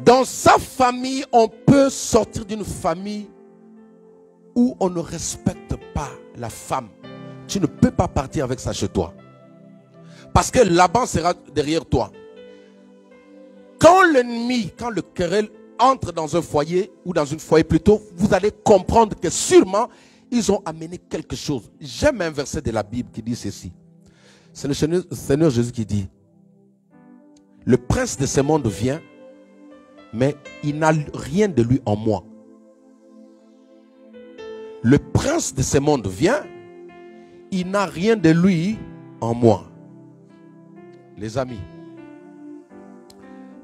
Dans sa famille, on peut sortir d'une famille où on ne respecte pas la femme. Tu ne peux pas partir avec ça chez toi. Parce que Laban sera derrière toi. Quand l'ennemi, quand le querelle entre dans un foyer, ou dans une foyer plutôt, vous allez comprendre que sûrement, ils ont amené quelque chose. J'aime un verset de la Bible qui dit ceci. C'est le Seigneur Jésus qui dit, le prince de ce monde vient, mais il n'a rien de lui en moi. Le prince de ce monde vient, il n'a rien de lui en moi. Les amis,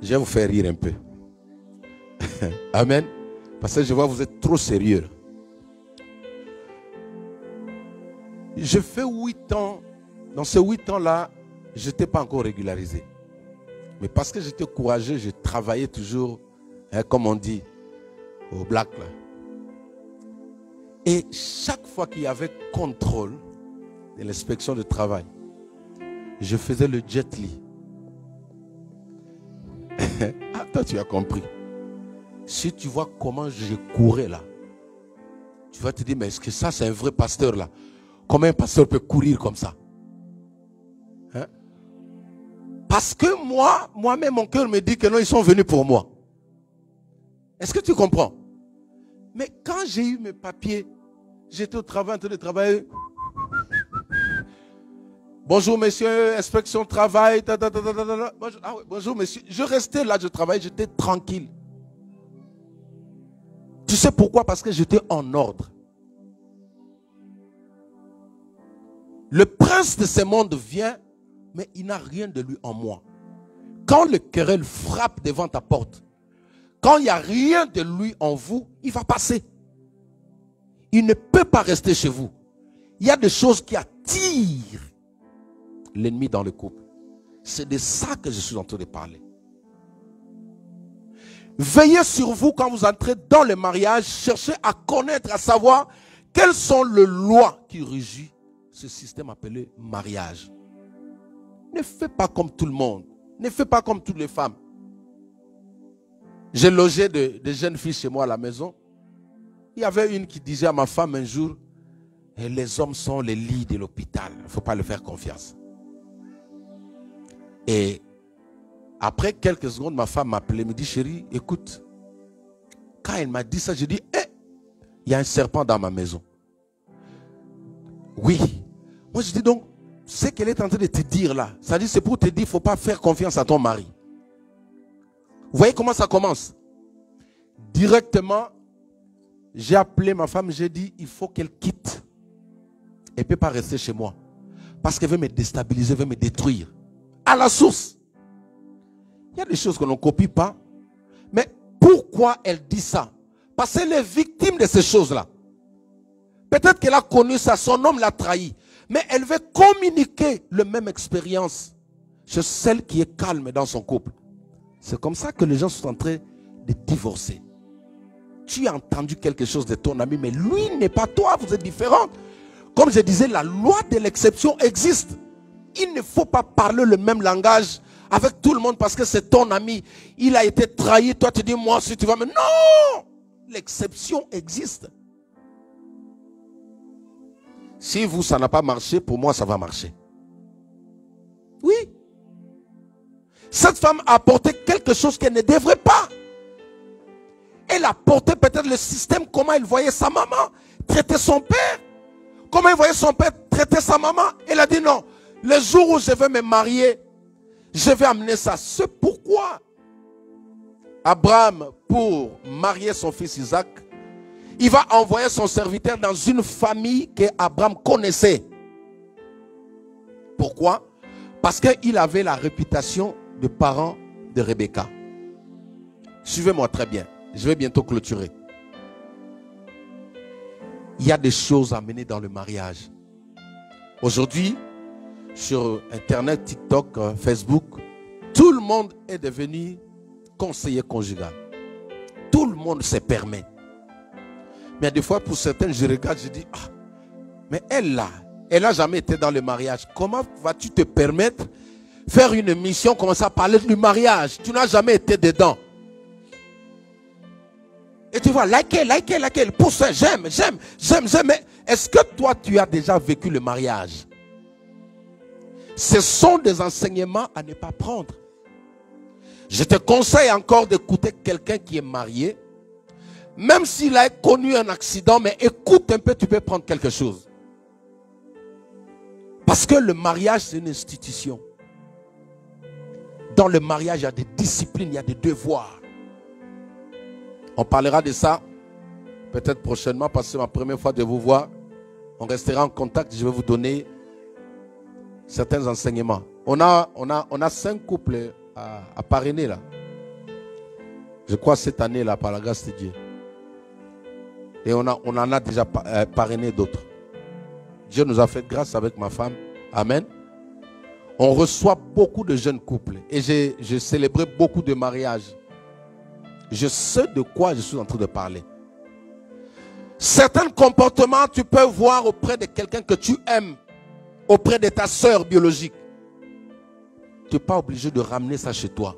je vais vous faire rire un peu. Amen. Parce que je vois que vous êtes trop sérieux. Je fais 8 ans. Dans ces 8 ans-là, je n'étais pas encore régularisé. Mais parce que j'étais courageux, je travaillais toujours, comme on dit, au black. Là. Et chaque fois qu'il y avait contrôle de l'inspection de travail, je faisais le jet li. Ah, toi, tu as compris. Si tu vois comment je courais là, tu vas te dire, mais est-ce que ça, c'est un vrai pasteur là? Comment un pasteur peut courir comme ça? Hein? Parce que moi-même, mon cœur me dit que non, ils sont venus pour moi. Est-ce que tu comprends? Mais quand j'ai eu mes papiers, j'étais au travail, en train de travailler. Bonjour monsieur, inspection travail. Bonjour, ah ouais, bonjour monsieur. Je restais là, je travaillais, j'étais tranquille. Tu sais pourquoi? Parce que j'étais en ordre. Le prince de ce monde vient, mais il n'a rien de lui en moi. Quand le querelle frappe devant ta porte, quand il n'y a rien de lui en vous, il va passer. Il ne peut pas rester chez vous. Il y a des choses qui attirent l'ennemi dans le couple. C'est de ça que je suis en train de parler. Veillez sur vous quand vous entrez dans le mariage. Cherchez à connaître, à savoir quelles sont les lois qui régissent ce système appelé mariage. Ne fais pas comme tout le monde. Ne fais pas comme toutes les femmes. J'ai logé des jeunes filles chez moi à la maison. Il y avait une qui disait à ma femme un jour, les hommes sont les lits de l'hôpital. Il ne faut pas leur faire confiance. Et après quelques secondes, ma femme m'appelait, me dit, chérie, écoute. Quand elle m'a dit ça, je dis, il y a un serpent dans ma maison. Oui. Moi, je dis donc, ce qu'elle est en train de te dire là, ça dit, c'est pour te dire, il ne faut pas faire confiance à ton mari. Vous voyez comment ça commence? Directement, j'ai appelé ma femme, j'ai dit, il faut qu'elle quitte. Elle ne peut pas rester chez moi. Parce qu'elle veut me déstabiliser, elle veut me détruire. À la source. Il y a des choses qu'on ne copie pas. Mais pourquoi elle dit ça? Parce qu'elle est victime de ces choses-là. Peut-être qu'elle a connu ça, son homme l'a trahi. Mais elle veut communiquer la même expérience chez celle qui est calme dans son couple. C'est comme ça que les gens sont en train de divorcer. Tu as entendu quelque chose de ton ami, mais lui n'est pas toi, vous êtes différents. Comme je disais, la loi de l'exception existe. Il ne faut pas parler le même langage avec tout le monde parce que c'est ton ami. Il a été trahi, toi tu dis, moi si tu vas, mais non! L'exception existe. Si vous, ça n'a pas marché, pour moi, ça va marcher. Oui. Cette femme a apporté quelque chose qu'elle ne devrait pas. Elle a apporté peut-être le système, comment elle voyait sa maman traiter son père. Comment elle voyait son père traiter sa maman. Elle a dit non, le jour où je vais me marier, je vais amener ça. C'est pourquoi Abraham, pour marier son fils Isaac, il va envoyer son serviteur dans une famille que Abraham connaissait. Pourquoi? Parce qu'il avait la réputation de parent de Rebecca. Suivez-moi très bien. Je vais bientôt clôturer. Il y a des choses à mener dans le mariage. Aujourd'hui, sur Internet, TikTok, Facebook, tout le monde est devenu conseiller conjugal. Tout le monde se permet. Mais des fois, pour certains, je regarde, je dis, ah, mais elle là, elle n'a jamais été dans le mariage. Comment vas-tu te permettre faire une émission, commencer à parler du mariage. Tu n'as jamais été dedans. Et tu vois, liker, pousse, j'aime. Mais est-ce que toi, tu as déjà vécu le mariage? Ce sont des enseignements à ne pas prendre. Je te conseille encore d'écouter quelqu'un qui est marié. Même s'il a connu un accident, mais écoute un peu, tu peux prendre quelque chose. Parce que le mariage, c'est une institution. Dans le mariage, il y a des disciplines, il y a des devoirs. On parlera de ça peut-être prochainement parce que c'est ma première fois de vous voir. On restera en contact, je vais vous donner certains enseignements. On a 5 couples à parrainer là. Je crois cette année là, par la grâce de Dieu. Et on en a déjà parrainé d'autres. Dieu nous a fait grâce avec ma femme. Amen. On reçoit beaucoup de jeunes couples. Et j'ai célébré beaucoup de mariages. Je sais de quoi je suis en train de parler. Certains comportements, tu peux voir auprès de quelqu'un que tu aimes, auprès de ta sœur biologique. Tu n'es pas obligé de ramener ça chez toi.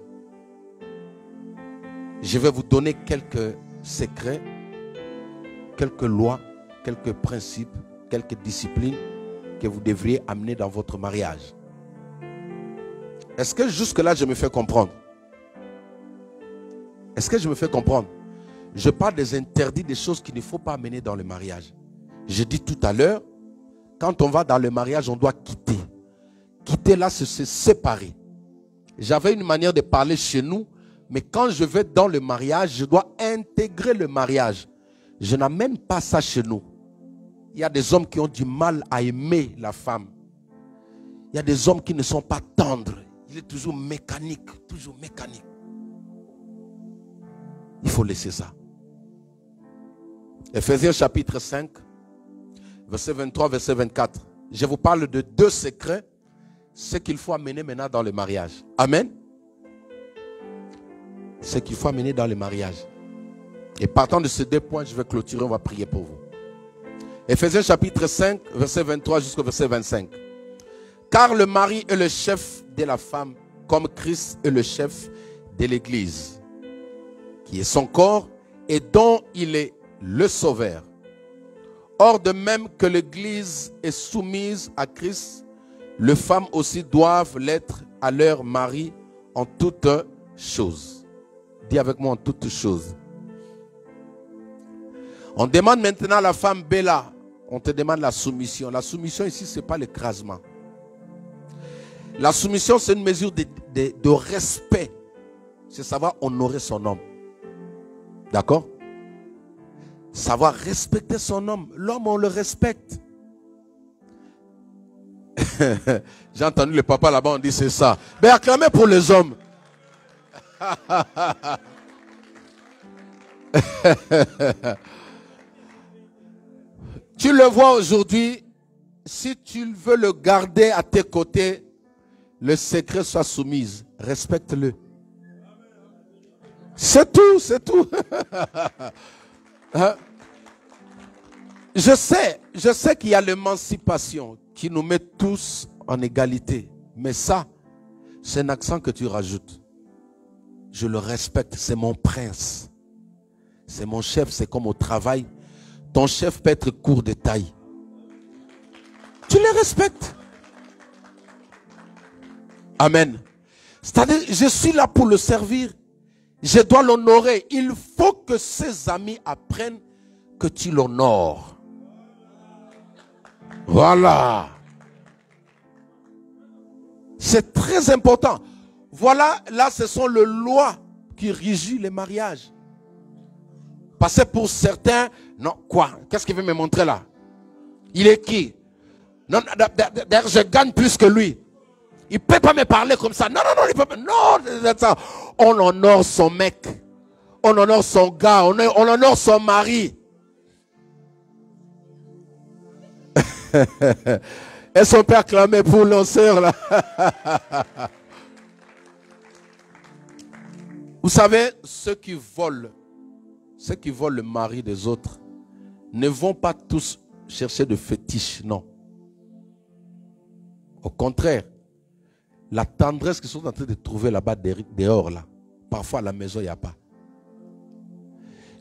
Je vais vous donner quelques secrets, quelques lois, quelques principes, quelques disciplines que vous devriez amener dans votre mariage. Est-ce que jusque-là, je me fais comprendre? Est-ce que je me fais comprendre? Je parle des interdits, des choses qu'il ne faut pas amener dans le mariage. Je dis tout à l'heure, quand on va dans le mariage, on doit quitter. Quitter là, c'est se séparer. J'avais une manière de parler chez nous, mais quand je vais dans le mariage, je dois intégrer le mariage. Je n'amène pas ça chez nous. Il y a des hommes qui ont du mal à aimer la femme. Il y a des hommes qui ne sont pas tendres. Il est toujours mécanique, toujours mécanique. Il faut laisser ça. Ephésiens chapitre 5, verset 23, verset 24. Je vous parle de 2 secrets, ce qu'il faut amener maintenant dans le mariage. Amen. Ce qu'il faut amener dans le mariage. Et partant de ces 2 points, je vais clôturer, on va prier pour vous. Ephésiens chapitre 5, verset 23 jusqu'au verset 25. Car le mari est le chef de la femme, comme Christ est le chef de l'Église, qui est son corps et dont il est le sauveur. Or, de même que l'Église est soumise à Christ, les femmes aussi doivent l'être à leur mari en toutes choses. Dis avec moi, en toutes choses. On demande maintenant à la femme Bella, on te demande la soumission. La soumission ici, ce n'est pas l'écrasement. La soumission, c'est une mesure de respect. C'est savoir honorer son homme. D'accord? Savoir respecter son homme. L'homme, on le respecte. J'ai entendu le papa là-bas, on dit c'est ça. Mais acclamez pour les hommes. Tu le vois aujourd'hui, si tu veux le garder à tes côtés, le secret soit soumise. Respecte-le. C'est tout, c'est tout. Je sais qu'il y a l'émancipation qui nous met tous en égalité. Mais ça, c'est un accent que tu rajoutes. Je le respecte, c'est mon prince. C'est mon chef, c'est comme au travail. Ton chef peut être court de taille. Tu le respectes. Amen. C'est-à-dire, je suis là pour le servir. Je dois l'honorer. Il faut que ses amis apprennent que tu l'honores. Voilà. C'est très important. Voilà, là, ce sont les lois qui régissent les mariages. Parce que pour certains, non, quoi? Qu'est-ce qu'il veut me montrer là? Il est qui? Non, d'ailleurs, je gagne plus que lui. Il ne peut pas me parler comme ça. Non, il peut pas. Non, ça. On honore son mec. On honore son gars. On honore son mari. Est-ce qu'on peut acclamer pour nos sœurs là? Vous savez, ceux qui volent le mari des autres ne vont pas tous chercher de fétiches, non. Au contraire, La tendresse qu'ils sont en train de trouver là-bas dehors, là. Parfois à la maison, il n'y a pas.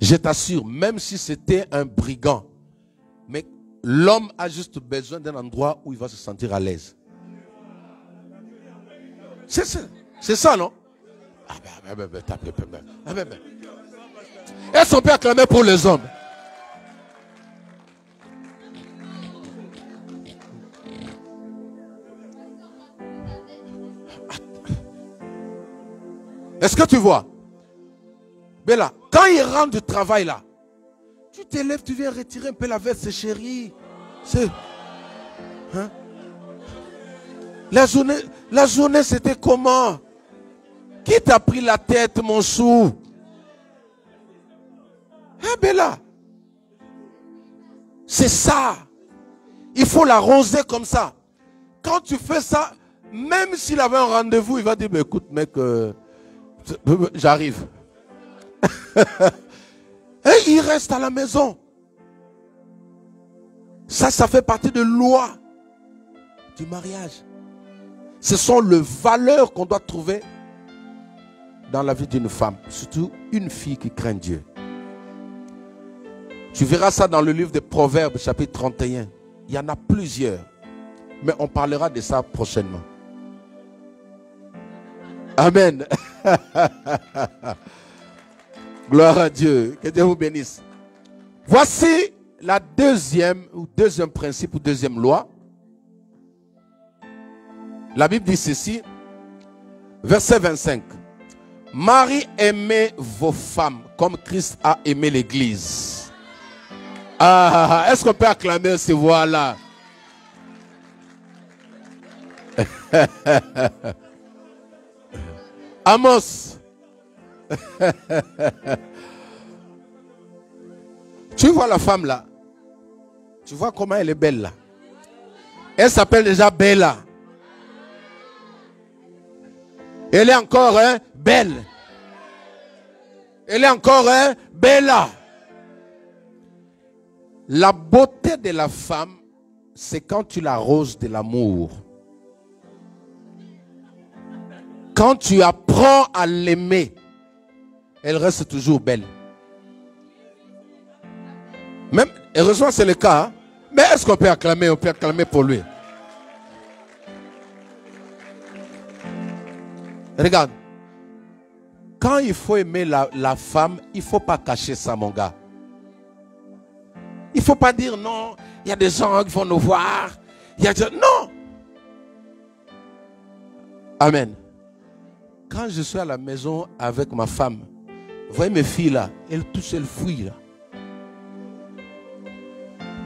Je t'assure, même si c'était un brigand, mais l'homme a juste besoin d'un endroit où il va se sentir à l'aise. C'est ça, non? Est-ce qu'on peut acclamer pour les hommes? Est-ce que tu vois? Mais là, quand il rentre du travail là, tu t'élèves, tu viens retirer un peu la veste, chérie. C'est... Hein? La journée c'était comment? Qui t'a pris la tête, mon chou? Hein, Bella? C'est ça. Il faut l'arroser comme ça. Quand tu fais ça, même s'il avait un rendez-vous, il va dire, mais écoute mec, j'arrive. Et il reste à la maison. Ça fait partie de loi du mariage. Ce sont les valeurs qu'on doit trouver dans la vie d'une femme. Surtout une fille qui craint Dieu. Tu verras ça dans le livre des Proverbes, chapitre 31. Il y en a plusieurs. Mais on parlera de ça prochainement. Amen. Gloire à Dieu. Que Dieu vous bénisse. Voici la deuxième principe ou deuxième loi. La Bible dit ceci. Verset 25. Marie, aimez vos femmes comme Christ a aimé l'Église. Ah, est-ce qu'on peut acclamer ces voix-là? Amos. Tu vois la femme là? Tu vois comment elle est belle là? Elle s'appelle déjà Bella. Elle est encore belle. Elle est encore Bella. La beauté de la femme, c'est quand tu l'arroses de l'amour. Quand tu apprends à l'aimer, elle reste toujours belle. Même, heureusement c'est le cas. Hein? Mais est-ce qu'on peut acclamer? On peut acclamer pour lui. Regarde. Quand il faut aimer la femme, il ne faut pas cacher ça, mon gars. Il ne faut pas dire non, il y a des gens qui vont nous voir. Non. Amen. Quand je suis à la maison avec ma femme, vous voyez mes filles là, elles tous elles fuient là.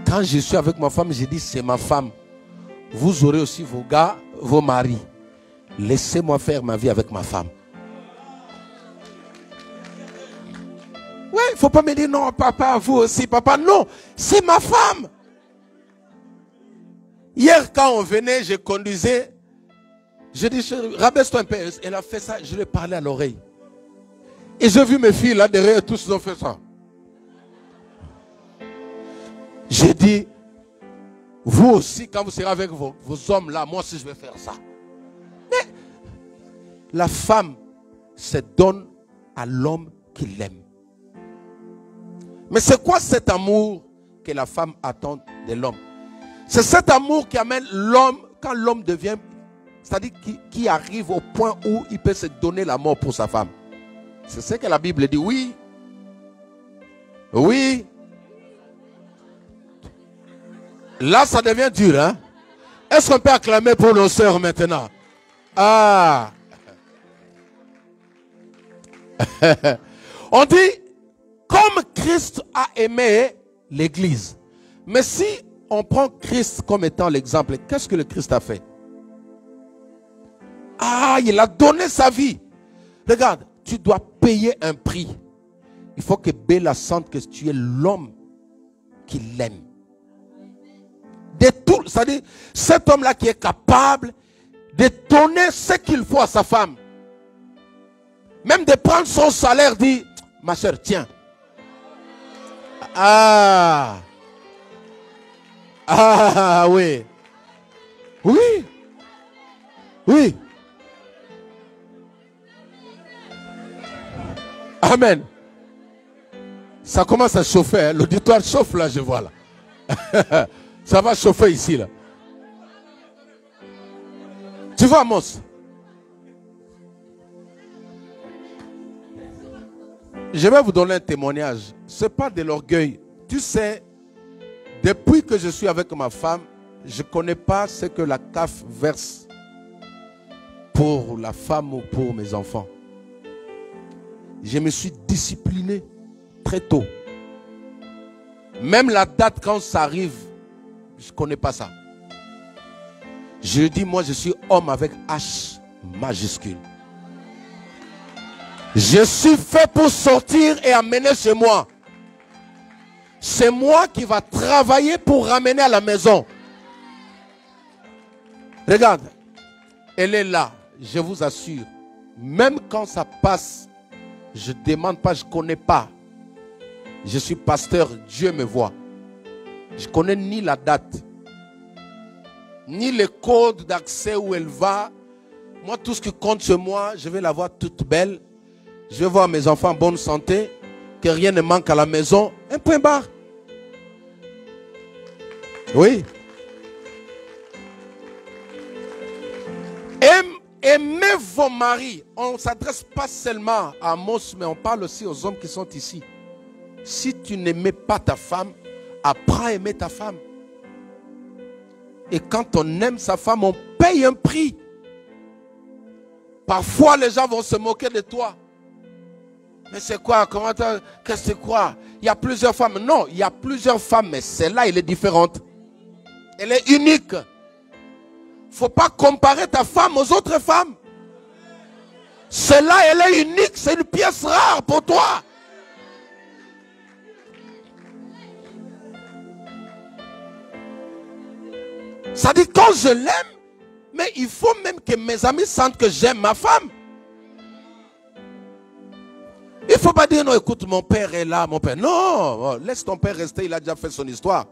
Quand je suis avec ma femme, je dis c'est ma femme. Vous aurez aussi vos gars, vos maris. Laissez-moi faire ma vie avec ma femme. Oui, il ne faut pas me dire non, papa, vous aussi, papa. Non, c'est ma femme. Hier, quand on venait, je conduisais. Je dis, rabaisse-toi un peu. Elle a fait ça, je lui ai parlé à l'oreille. Et j'ai vu mes filles là derrière, tous ils ont fait ça. J'ai dit, vous aussi, quand vous serez avec vos hommes là, moi aussi je vais faire ça. Mais la femme se donne à l'homme qui l'aime. Mais c'est quoi cet amour que la femme attend de l'homme? C'est cet amour qui amène l'homme, quand l'homme devient, c'est-à-dire qui arrive au point où il peut se donner la mort pour sa femme. C'est ce que la Bible dit, oui. Oui. Là, ça devient dur, hein? Est-ce qu'on peut acclamer pour nos sœurs maintenant? Ah! On dit, comme Christ a aimé l'Église. Mais si on prend Christ comme étant l'exemple, qu'est-ce que le Christ a fait? Ah, il a donné sa vie. Regarde, tu dois payer un prix. Il faut que Bella sente que tu es l'homme qui l'aime. De tout, c'est-à-dire, cet homme-là qui est capable de donner ce qu'il faut à sa femme. Même de prendre son salaire, dit, ma soeur, tiens. Ah. Ah, oui. Oui. Oui. Amen. Ça commence à chauffer. Hein. L'auditoire chauffe là, je vois là. Ça va chauffer ici là. Tu vois, Amos? Je vais vous donner un témoignage. Ce n'est pas de l'orgueil. Tu sais, depuis que je suis avec ma femme, je ne connais pas ce que la CAF verse pour la femme ou pour mes enfants. Je me suis discipliné très tôt. Même la date quand ça arrive, je ne connais pas ça. Je dis, moi je suis homme avec H majuscule. Je suis fait pour sortir et amener chez moi. C'est moi qui va travailler pour ramener à la maison. Regarde, elle est là, je vous assure. Même quand ça passe, je ne demande pas, je ne connais pas. Je suis pasteur, Dieu me voit. Je ne connais ni la date, ni le code d'accès où elle va. Moi, tout ce qui compte chez moi, je vais la voir toute belle. Je vais voir mes enfants en bonne santé, que rien ne manque à la maison. Un point barre. Oui. Aimez vos maris. On ne s'adresse pas seulement à Amos, mais on parle aussi aux hommes qui sont ici. Si tu n'aimais pas ta femme, apprends à aimer ta femme. Et quand on aime sa femme, on paye un prix. Parfois, les gens vont se moquer de toi. Mais c'est quoi? Qu'est-ce que c'est quoi? Il y a plusieurs femmes. Non, il y a plusieurs femmes, mais celle-là, elle est différente. Elle est unique. Il ne faut pas comparer ta femme aux autres femmes. Celle-là, elle est unique. C'est une pièce rare pour toi. Ça dit, quand je l'aime, mais il faut même que mes amis sentent que j'aime ma femme. Il ne faut pas dire, non, écoute, mon père est là, mon père. Non, laisse ton père rester, il a déjà fait son histoire.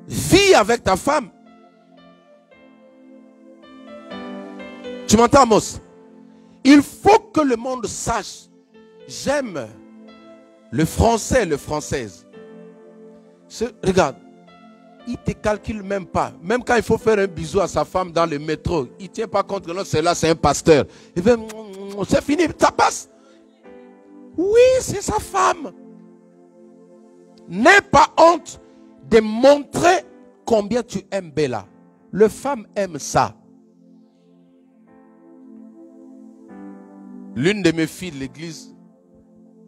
Vis avec ta femme. Tu m'entends, Amos? Il faut que le monde sache. J'aime le français, le française. Regarde, il ne te calcule même pas. Même quand il faut faire un bisou à sa femme dans le métro, il ne tient pas compte que non, c'est là, c'est un pasteur. Il veut, c'est fini, ça passe. Oui, c'est sa femme. N'aie pas honte de montrer combien tu aimes Bella. Les femmes aiment ça. L'une de mes filles de l'église,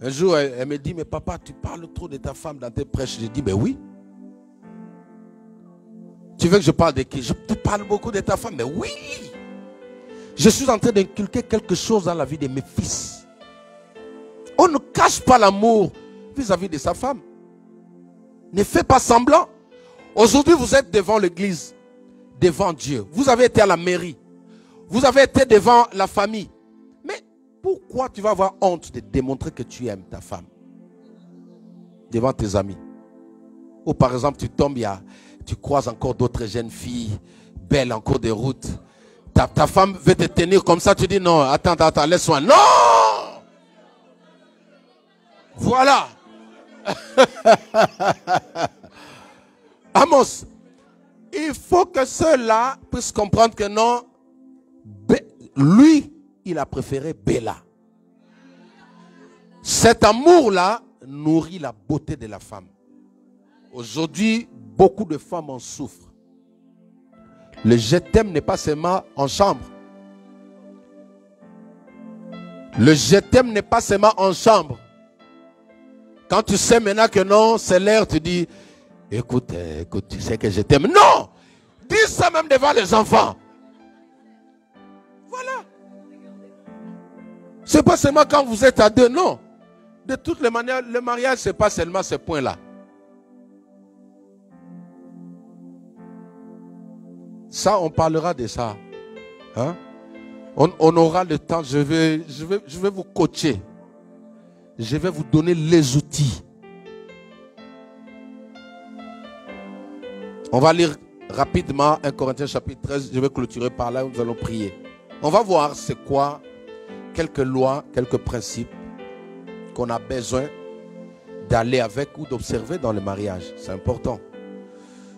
un jour, elle me dit, mais papa, tu parles trop de ta femme dans tes prêches. J'ai dit, ben oui. Tu veux que je parle de qui? Je te parle beaucoup de ta femme, mais oui. Je suis en train d'inculquer quelque chose dans la vie de mes fils. On ne cache pas l'amour vis-à-vis de sa femme. Ne fais pas semblant. Aujourd'hui, vous êtes devant l'église, devant Dieu. Vous avez été à la mairie. Vous avez été devant la famille. Mais pourquoi tu vas avoir honte de démontrer que tu aimes ta femme devant tes amis? Ou par exemple, tu tombes, tu croises encore d'autres jeunes filles, belles en cours de route. Ta femme veut te tenir comme ça, tu dis non, attends, laisse-moi. Non! Voilà. Amos, il faut que ceux-là puissent comprendre que non, lui, il a préféré Bella. Cet amour-là nourrit la beauté de la femme. Aujourd'hui, beaucoup de femmes en souffrent. Le je t'aime n'est pas seulement en chambre. Le je t'aime n'est pas seulement en chambre. Quand tu sais maintenant que non, c'est l'air, tu dis, écoute, tu sais que je t'aime. Non! Dis ça même devant les enfants. Voilà. C'est pas seulement quand vous êtes à deux, non. De toutes les manières, le mariage, c'est pas seulement ce point-là. Ça, on parlera de ça. Hein? On aura le temps. Je vais vous coacher. Je vais vous donner les outils. On va lire rapidement 1 Corinthiens chapitre 13. Je vais clôturer par là où nous allons prier. On va voir c'est quoi quelques lois, quelques principes qu'on a besoin d'aller avec ou d'observer dans le mariage. C'est important.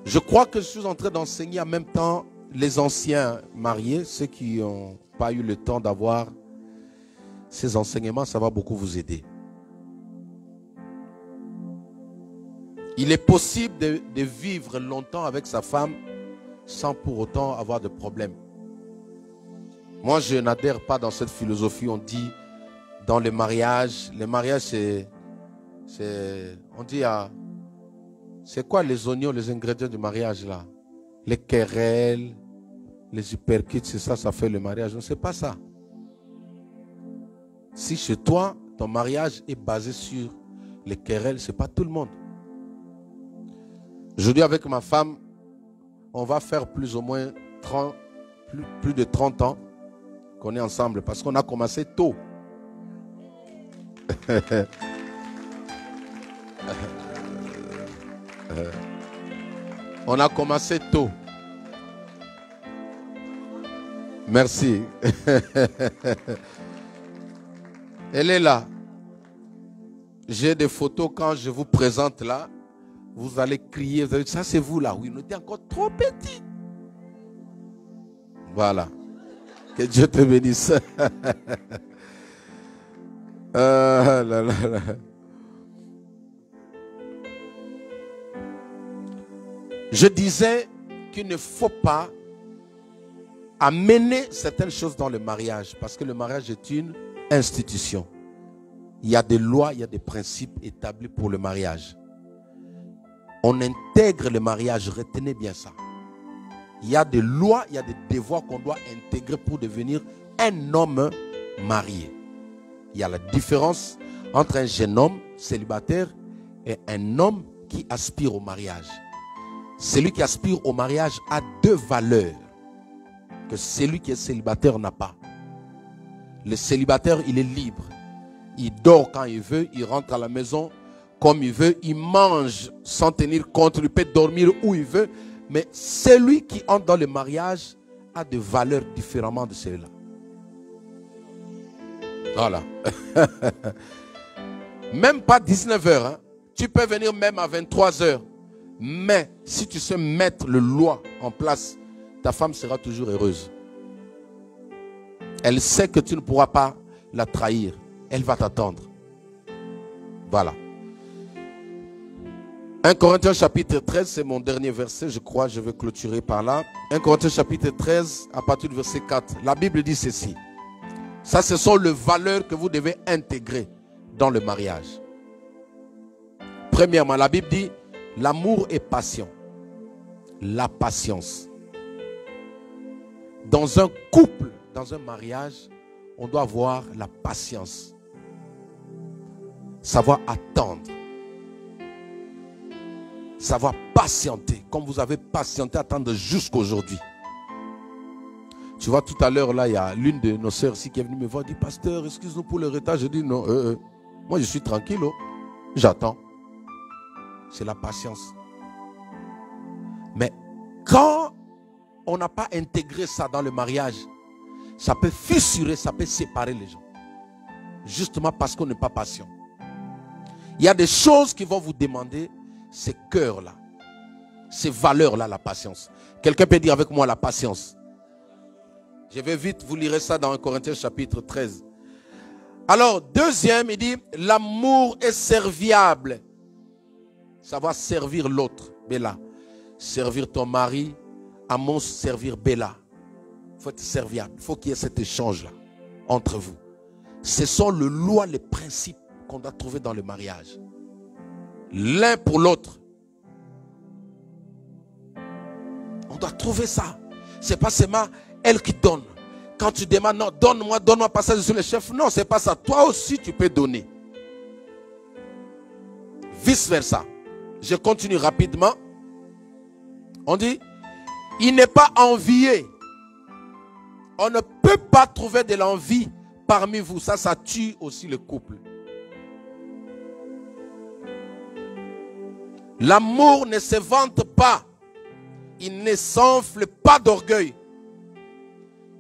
Je crois que je suis en train d'enseigner en même temps les anciens mariés, ceux qui n'ont pas eu le temps d'avoir ces enseignements, ça va beaucoup vous aider. Il est possible de vivre longtemps avec sa femme sans pour autant avoir de problème. Moi, je n'adhère pas dans cette philosophie. On dit dans le mariage c'est on dit c'est quoi les oignons, les ingrédients du mariage là? Les querelles, les hyperkits, c'est ça, ça fait le mariage. Non, c'est pas ça. Si chez toi, ton mariage est basé sur les querelles, c'est pas tout le monde. Je dis avec ma femme, on va faire plus ou moins plus de 30 ans qu'on est ensemble parce qu'on a commencé tôt. On a commencé tôt. Merci. Elle est là. J'ai des photos quand je vous présente là. Vous allez crier. Vous allez dire, ça c'est vous là. Oui, on était encore trop petits. Voilà. Que Dieu te bénisse. Là, là, là. Je disais qu'il ne faut pas amener certaines choses dans le mariage parce que le mariage est une institution. Il y a des lois, il y a des principes établis pour le mariage. On intègre le mariage, retenez bien ça. Il y a des lois, il y a des devoirs qu'on doit intégrer pour devenir un homme marié. Il y a la différence entre un jeune homme célibataire et un homme qui aspire au mariage. Celui qui aspire au mariage a deux valeurs que celui qui est célibataire n'a pas. Le célibataire, il est libre. Il dort quand il veut, il rentre à la maison comme il veut, il mange sans tenir compte, il peut dormir où il veut. Mais celui qui entre dans le mariage a des valeurs différemment de celui-là. Voilà. Même pas 19h. Hein. Tu peux venir même à 23h. Mais si tu sais mettre le loi en place, ta femme sera toujours heureuse. Elle sait que tu ne pourras pas la trahir. Elle va t'attendre. Voilà. 1 Corinthiens chapitre 13, c'est mon dernier verset, je crois, je vais clôturer par là. 1 Corinthiens chapitre 13, à partir du verset 4. La Bible dit ceci. Ça, ce sont les valeurs que vous devez intégrer dans le mariage. Premièrement, la Bible dit, l'amour est patient. La patience. Dans un couple, dans un mariage, on doit avoir la patience. Savoir attendre. Savoir patienter. Comme vous avez patienté, attendre jusqu'aujourd'hui. Tu vois, tout à l'heure, là, il y a l'une de nos sœurs ici qui est venue me voir. Elle dit, pasteur, excuse-nous pour le retard. Je dis, non, moi je suis tranquille. Oh. J'attends. C'est la patience. Mais quand on n'a pas intégré ça dans le mariage, ça peut fissurer, ça peut séparer les gens. Justement parce qu'on n'est pas patient. Il y a des choses qui vont vous demander ces cœurs-là, ces valeurs-là, la patience. Quelqu'un peut dire avec moi la patience. Je vais vite, vous lirez ça dans 1 Corinthiens chapitre 13. Alors, deuxième, il dit, l'amour est serviable. Savoir servir l'autre, Bella. Servir ton mari, Amos, servir Bella. Il faut être serviable. Il faut qu'il y ait cet échange-là entre vous. Ce sont les lois, les principes qu'on doit trouver dans le mariage. L'un pour l'autre. On doit trouver ça. C'est pas seulement elle qui donne. Quand tu demandes, non, donne-moi pas ça sur le chef. Non, c'est pas ça. Toi aussi, tu peux donner. Vice versa. Je continue rapidement. On dit, il n'est pas envié. On ne peut pas trouver de l'envie parmi vous. Ça tue aussi le couple. L'amour ne se vante pas. Il ne s'enfle pas d'orgueil.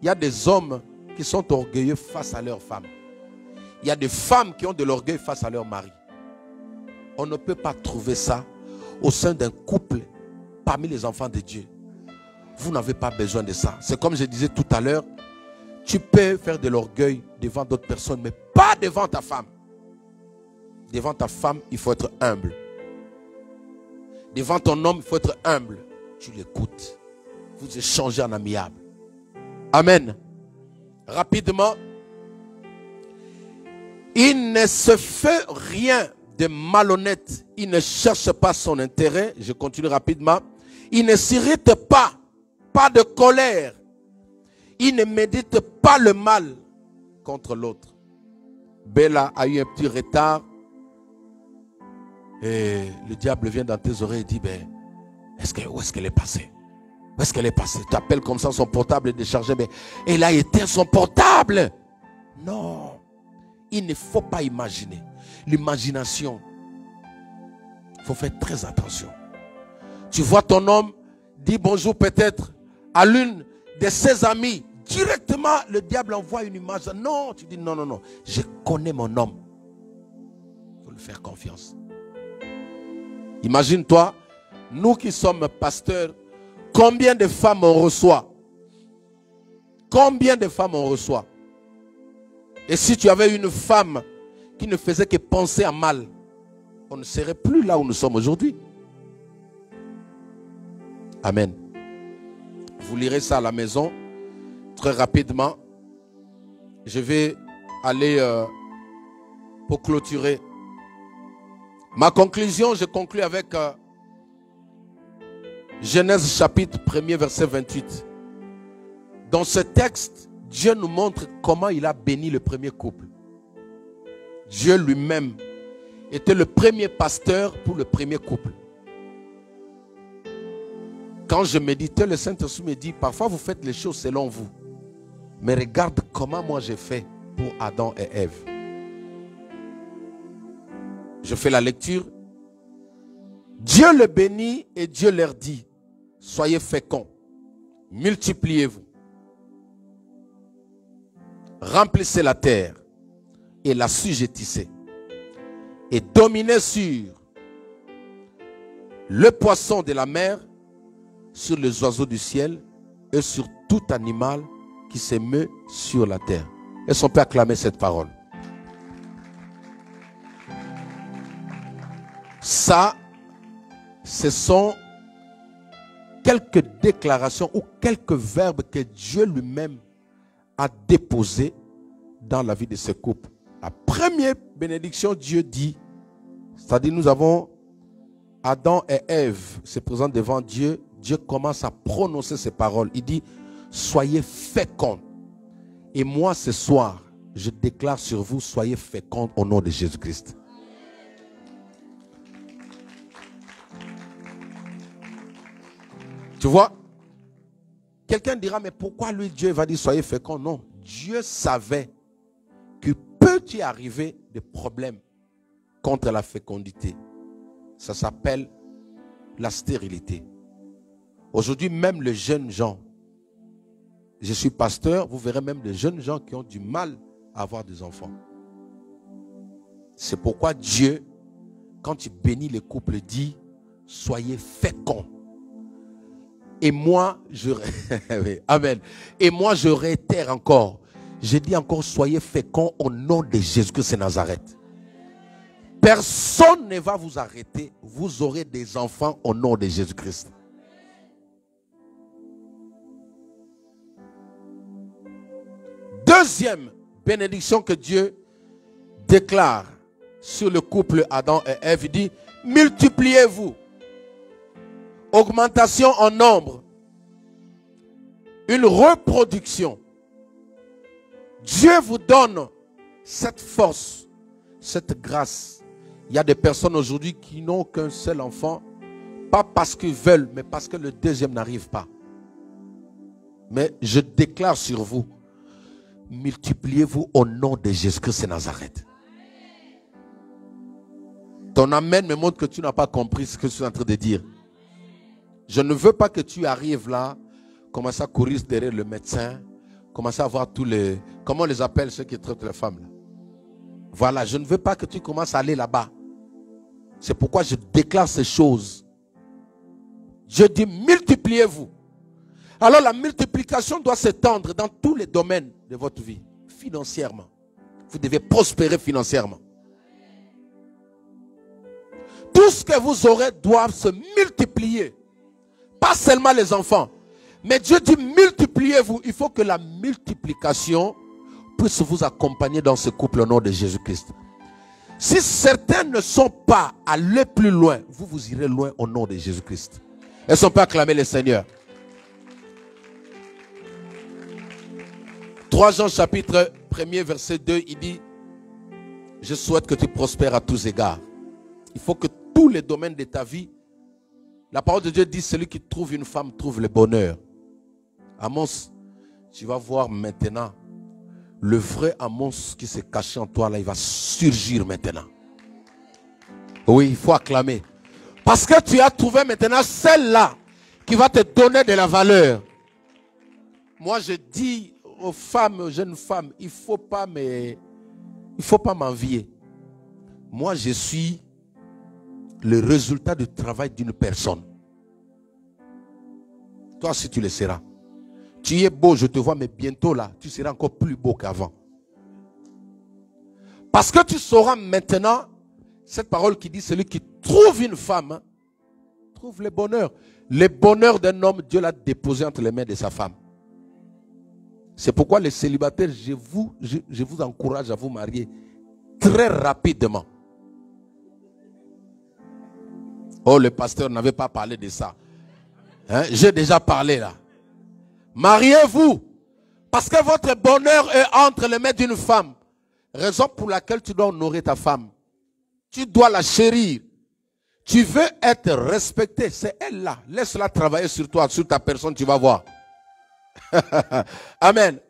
Il y a des hommes qui sont orgueilleux face à leur femme. Il y a des femmes qui ont de l'orgueil face à leur mari. On ne peut pas trouver ça au sein d'un couple parmi les enfants de Dieu. Vous n'avez pas besoin de ça. C'est comme je disais tout à l'heure, tu peux faire de l'orgueil devant d'autres personnes, mais pas devant ta femme. Devant ta femme, il faut être humble. Devant ton homme, il faut être humble. Tu l'écoutes. Vous échangez en amiable. Amen. Rapidement. Il ne se fait rien de malhonnête. Il ne cherche pas son intérêt. Je continue rapidement. Il ne s'irrite pas. Pas de colère. Il ne médite pas le mal contre l'autre. Bella a eu un petit retard. Et le diable vient dans tes oreilles et dit, ben, où est-ce qu'elle est passée? Où est-ce qu'elle est passée? Tu appelles comme ça, son portable est déchargé, mais elle a éteint son portable. Non. Il ne faut pas imaginer. L'imagination, il faut faire très attention. Tu vois ton homme, dit bonjour peut-être à l'une de ses amies. Directement, le diable envoie une image. Non, tu dis non, non, non. Je connais mon homme. Il faut lui faire confiance. Imagine-toi, nous qui sommes pasteurs, combien de femmes on reçoit? Combien de femmes on reçoit? Et si tu avais une femme qui ne faisait que penser à mal, on ne serait plus là où nous sommes aujourd'hui. Amen. Vous lirez ça à la maison très rapidement. Je vais aller pour clôturer. Ma conclusion, je conclue avec Genèse chapitre 1er verset 28. Dans ce texte, Dieu nous montre comment il a béni le premier couple. Dieu lui-même était le premier pasteur pour le premier couple. Quand je méditais, le Saint-Esprit me dit, parfois vous faites les choses selon vous. Mais regarde comment moi j'ai fait pour Adam et Ève. Je fais la lecture. Dieu le bénit et Dieu leur dit, soyez féconds, multipliez-vous, remplissez la terre et l'assujettissez et dominez sur le poisson de la mer, sur les oiseaux du ciel et sur tout animal qui se meut sur la terre. Est-ce qu'on peut acclamer cette parole? Ça, ce sont quelques déclarations ou quelques verbes que Dieu lui-même a déposés dans la vie de ce couple. La première bénédiction, Dieu dit, c'est-à-dire nous avons Adam et Ève se présentent devant Dieu. Dieu commence à prononcer ces paroles. Il dit, soyez féconds. Et moi ce soir, je déclare sur vous, soyez féconds au nom de Jésus-Christ. Tu vois, quelqu'un dira, mais pourquoi lui, Dieu va dire soyez féconds? Non, Dieu savait que peut y arriver des problèmes contre la fécondité. Ça s'appelle la stérilité. Aujourd'hui, même les jeunes gens, je suis pasteur, vous verrez même des jeunes gens qui ont du mal à avoir des enfants. C'est pourquoi Dieu, quand il bénit les couples, dit soyez féconds. Et moi, Amen. Et moi, je réitère encore. Je dis encore, soyez féconds au nom de Jésus-Christ de Nazareth. Personne ne va vous arrêter. Vous aurez des enfants au nom de Jésus-Christ. Deuxième bénédiction que Dieu déclare sur le couple Adam et Ève, il dit, multipliez-vous. Augmentation en nombre. Une reproduction. Dieu vous donne cette force, cette grâce. Il y a des personnes aujourd'hui qui n'ont qu'un seul enfant, pas parce qu'ils veulent, mais parce que le deuxième n'arrive pas. Mais je déclare sur vous, multipliez-vous au nom de Jésus-Christ de Nazareth. Ton amen me montre que tu n'as pas compris ce que je suis en train de dire. Je ne veux pas que tu arrives là, commences à courir derrière le médecin, commencer à voir tous les... Comment on les appelle ceux qui traitent les femmes là? Voilà, je ne veux pas que tu commences à aller là-bas. C'est pourquoi je déclare ces choses. Je dis multipliez-vous. Alors la multiplication doit s'étendre dans tous les domaines de votre vie. Financièrement. Vous devez prospérer financièrement. Tout ce que vous aurez doit se multiplier. Pas seulement les enfants. Mais Dieu dit multipliez-vous. Il faut que la multiplication puisse vous accompagner dans ce couple au nom de Jésus-Christ. Si certains ne sont pas allés plus loin, vous irez loin au nom de Jésus-Christ. Est-ce qu'on peut acclamer le Seigneur? 3 Jean chapitre 1er verset 2, il dit: je souhaite que tu prospères à tous égards. Il faut que tous les domaines de ta vie, la parole de Dieu dit, celui qui trouve une femme trouve le bonheur. Amos, tu vas voir maintenant, le vrai Amos qui s'est caché en toi, là, il va surgir maintenant. Oui, il faut acclamer. Parce que tu as trouvé maintenant celle-là qui va te donner de la valeur. Moi, je dis aux femmes, aux jeunes femmes, il ne faut pas m'envier. Moi, je suis le résultat du travail d'une personne. Toi, si tu le seras. Tu es beau, je te vois, mais bientôt là, tu seras encore plus beau qu'avant. Parce que tu sauras maintenant, cette parole qui dit, celui qui trouve une femme, trouve le bonheur. Le bonheur d'un homme, Dieu l'a déposé entre les mains de sa femme. C'est pourquoi les célibataires, je vous encourage à vous marier très rapidement. Oh, le pasteur n'avait pas parlé de ça. Hein? J'ai déjà parlé là. Mariez-vous. Parce que votre bonheur est entre les mains d'une femme. Raison pour laquelle tu dois honorer ta femme. Tu dois la chérir. Tu veux être respecté. C'est elle là. Laisse-la travailler sur toi, sur ta personne, tu vas voir. Amen.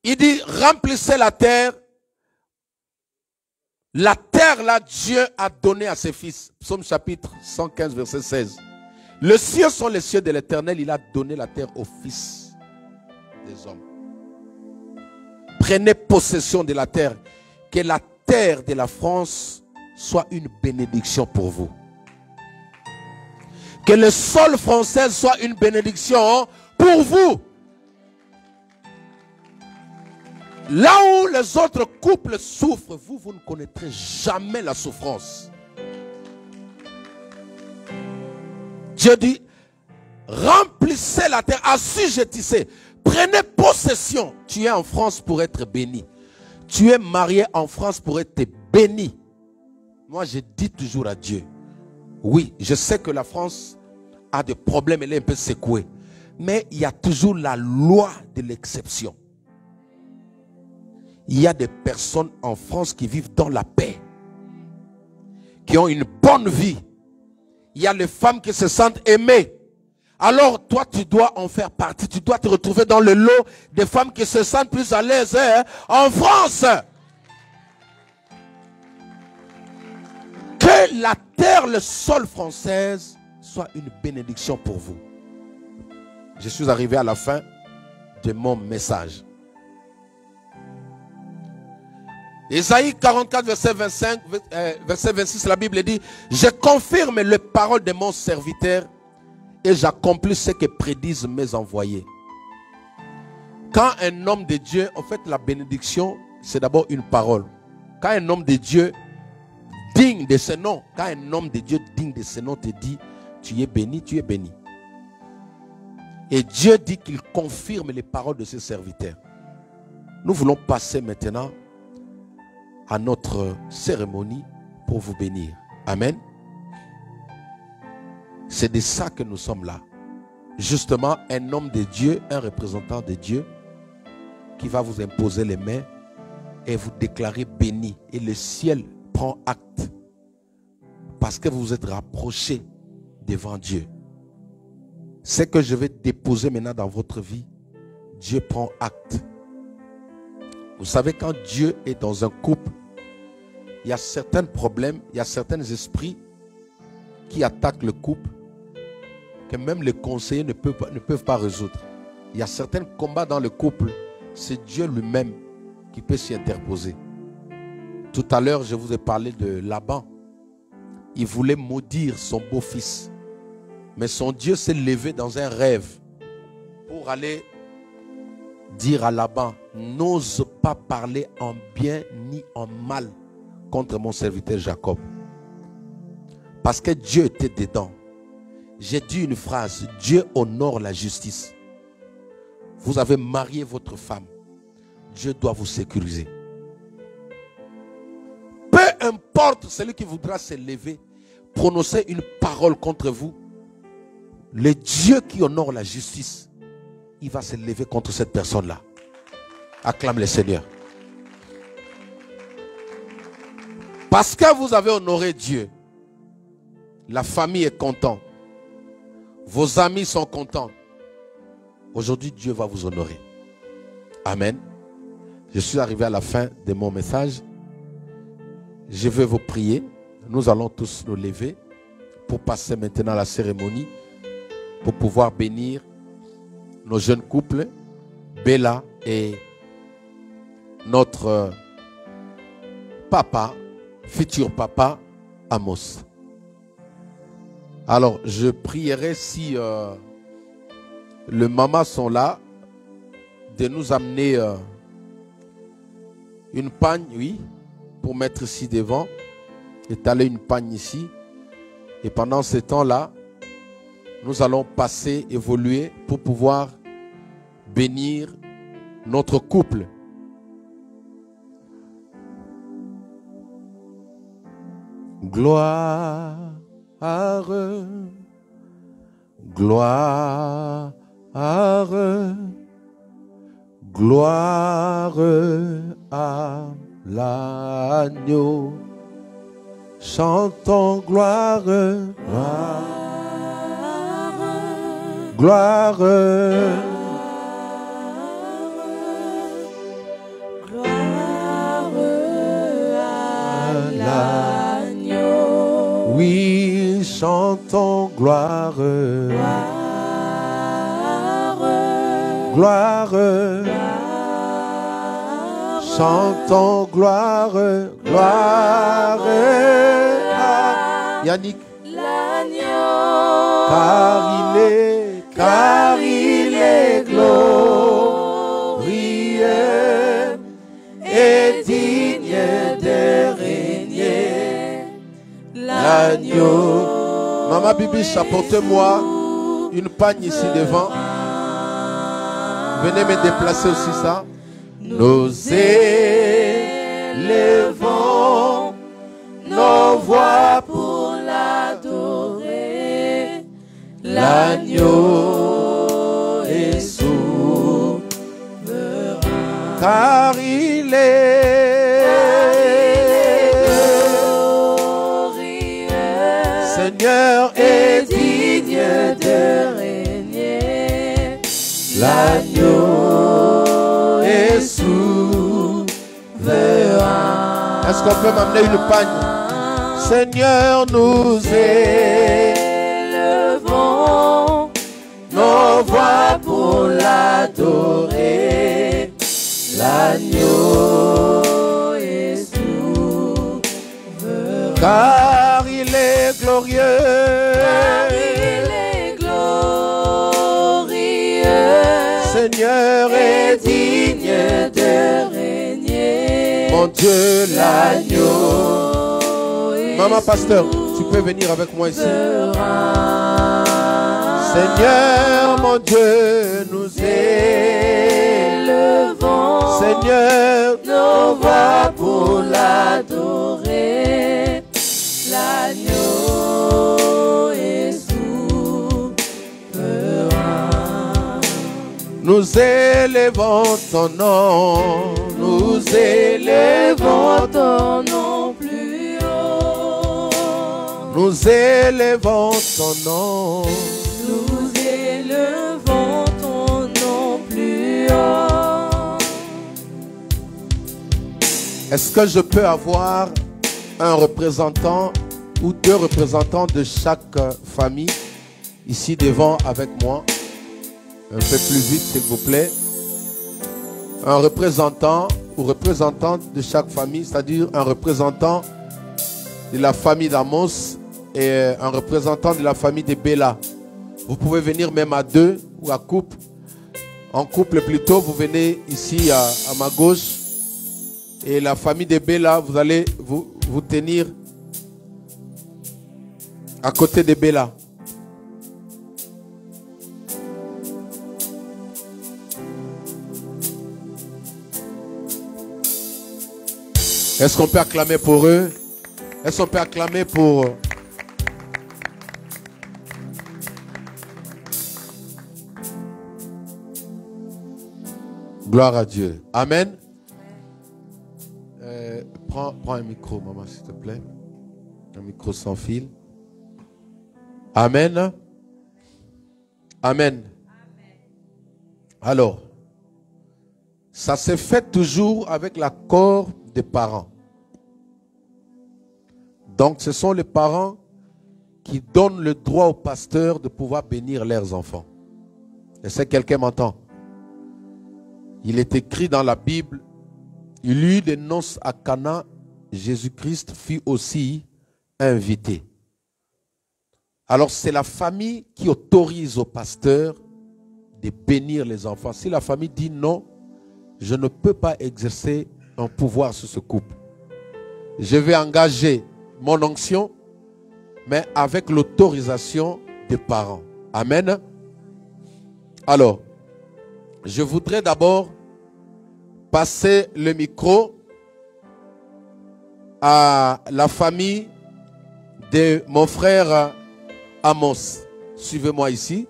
Il dit, remplissez la terre. La terre là, Dieu a donné à ses fils. Psaume chapitre 115, verset 16. Les cieux sont les cieux de l'Éternel. Il a donné la terre aux fils des hommes. Prenez possession de la terre. Que la terre de la France soit une bénédiction pour vous. Que le sol français soit une bénédiction pour vous. Là où les autres couples souffrent, vous ne connaîtrez jamais la souffrance. Dieu dit, remplissez la terre, assujettissez, prenez possession. Tu es en France pour être béni. Tu es marié en France pour être béni. Moi, je dis toujours à Dieu, oui, je sais que la France a des problèmes, elle est un peu secouée. Mais il y a toujours la loi de l'exception. Il y a des personnes en France qui vivent dans la paix, qui ont une bonne vie. Il y a les femmes qui se sentent aimées. Alors toi, tu dois en faire partie. Tu dois te retrouver dans le lot des femmes qui se sentent plus à l'aise en France. Que la terre, le sol française soit une bénédiction pour vous. Je suis arrivé à la fin de mon message. Ésaïe 44, verset 25, verset 26, la Bible dit, je confirme les paroles de mon serviteur et j'accomplis ce que prédisent mes envoyés. Quand un homme de Dieu, en fait, la bénédiction, c'est d'abord une parole. Quand un homme de Dieu digne de ce nom, quand un homme de Dieu digne de ce nom te dit, tu es béni, tu es béni. Et Dieu dit qu'il confirme les paroles de ses serviteurs. Nous voulons passer maintenant à notre cérémonie pour vous bénir. Amen. C'est de ça que nous sommes là. Justement, un homme de Dieu, un représentant de Dieu, qui va vous imposer les mains et vous déclarer béni. Et le ciel prend acte. Parce que vous vous êtes rapprochés devant Dieu. Ce que je vais déposer maintenant dans votre vie, Dieu prend acte. Vous savez, quand Dieu est dans un couple, il y a certains problèmes, il y a certains esprits qui attaquent le couple que même les conseillers ne peuvent pas résoudre. Il y a certains combats dans le couple, c'est Dieu lui-même qui peut s'y interposer. Tout à l'heure, je vous ai parlé de Laban. Il voulait maudire son beau-fils. Mais son Dieu s'est levé dans un rêve pour aller dire à Laban, n'ose pas parler en bien ni en mal contre mon serviteur Jacob. Parce que Dieu était dedans. J'ai dit une phrase, Dieu honore la justice. Vous avez marié votre femme. Dieu doit vous sécuriser. Peu importe celui qui voudra se lever, prononcer une parole contre vous, le Dieu qui honore la justice, il va se lever contre cette personne-là. Acclame le Seigneur. Parce que vous avez honoré Dieu, la famille est contente. Vos amis sont contents. Aujourd'hui, Dieu va vous honorer. Amen. Je suis arrivé à la fin de mon message. Je vais vous prier. Nous allons tous nous lever pour passer maintenant à la cérémonie, pour pouvoir bénir nos jeunes couples, Bella et notre papa, futur papa, Amos. Alors, je prierai si les mamans sont là, de nous amener une pagne, oui, pour mettre ici devant, étaler une pagne ici. Et pendant ce temps-là, nous allons passer, évoluer pour pouvoir bénir notre couple. Gloire, gloire, gloire à l'agneau. Chantons gloire, gloire, gloire, gloire à l'agneau. Oui, chantons gloire, gloire, chantons gloire, gloire à Yannick. L'agneau, Car il est glorieux et digne de régner. L'agneau. Maman Bibi, apportez-moi une pagne ici devant. Venez me déplacer aussi ça. Nous élevons nos voix pour l'adorer. L'agneau est souverain. Car il est glorieux, Seigneur et est digne de régner. L'agneau est souverain. Est-ce qu'on peut m'amener une pagne? Seigneur, nous élevons nos voix pour l'adorer. L'agneau est souverain. car il est glorieux. Car il est glorieux, Seigneur est digne de régner. mon Dieu, l'agneau. est Maman pasteur, tu peux venir avec moi ici. souverain. Seigneur, mon Dieu, nous élevons. Seigneur, nos voix pour l'adorer. L'agneau est souverain. nous élevons ton nom. Nous élevons ton nom plus haut. Nous élevons ton nom. Nous élevons ton nom plus haut. Est-ce que je peux avoir un représentant ou deux représentants de chaque famille ici devant avec moi? Un peu plus vite, s'il vous plaît. Un représentant ou représentante de chaque famille, c'est-à-dire un représentant de la famille d'Amos et un représentant de la famille de Bella. Vous pouvez venir même à deux ou à couple. En couple plutôt, vous venez ici à ma gauche. Et la famille de Bella, vous allez vous tenir à côté de Bella. Est-ce qu'on peut acclamer pour eux? Est-ce qu'on peut acclamer pour... Gloire à Dieu. Amen. Prends un micro, maman, s'il te plaît. Un micro sans fil. Amen. Amen. Alors, ça se fait toujours avec l'accord des parents. Donc, ce sont les parents qui donnent le droit aux pasteurs de pouvoir bénir leurs enfants. Est-ce que quelqu'un m'entend? Il est écrit dans la Bible, il y eut des noces à Cana, Jésus-Christ fut aussi invité. Alors, c'est la famille qui autorise au pasteur de bénir les enfants. Si la famille dit non, je ne peux pas exercer un pouvoir sur ce couple. Je vais engager mon onction, mais avec l'autorisation des parents. Amen. Alors, je voudrais d'abord passer le micro à la famille de mon frère Amos. Suivez-moi ici.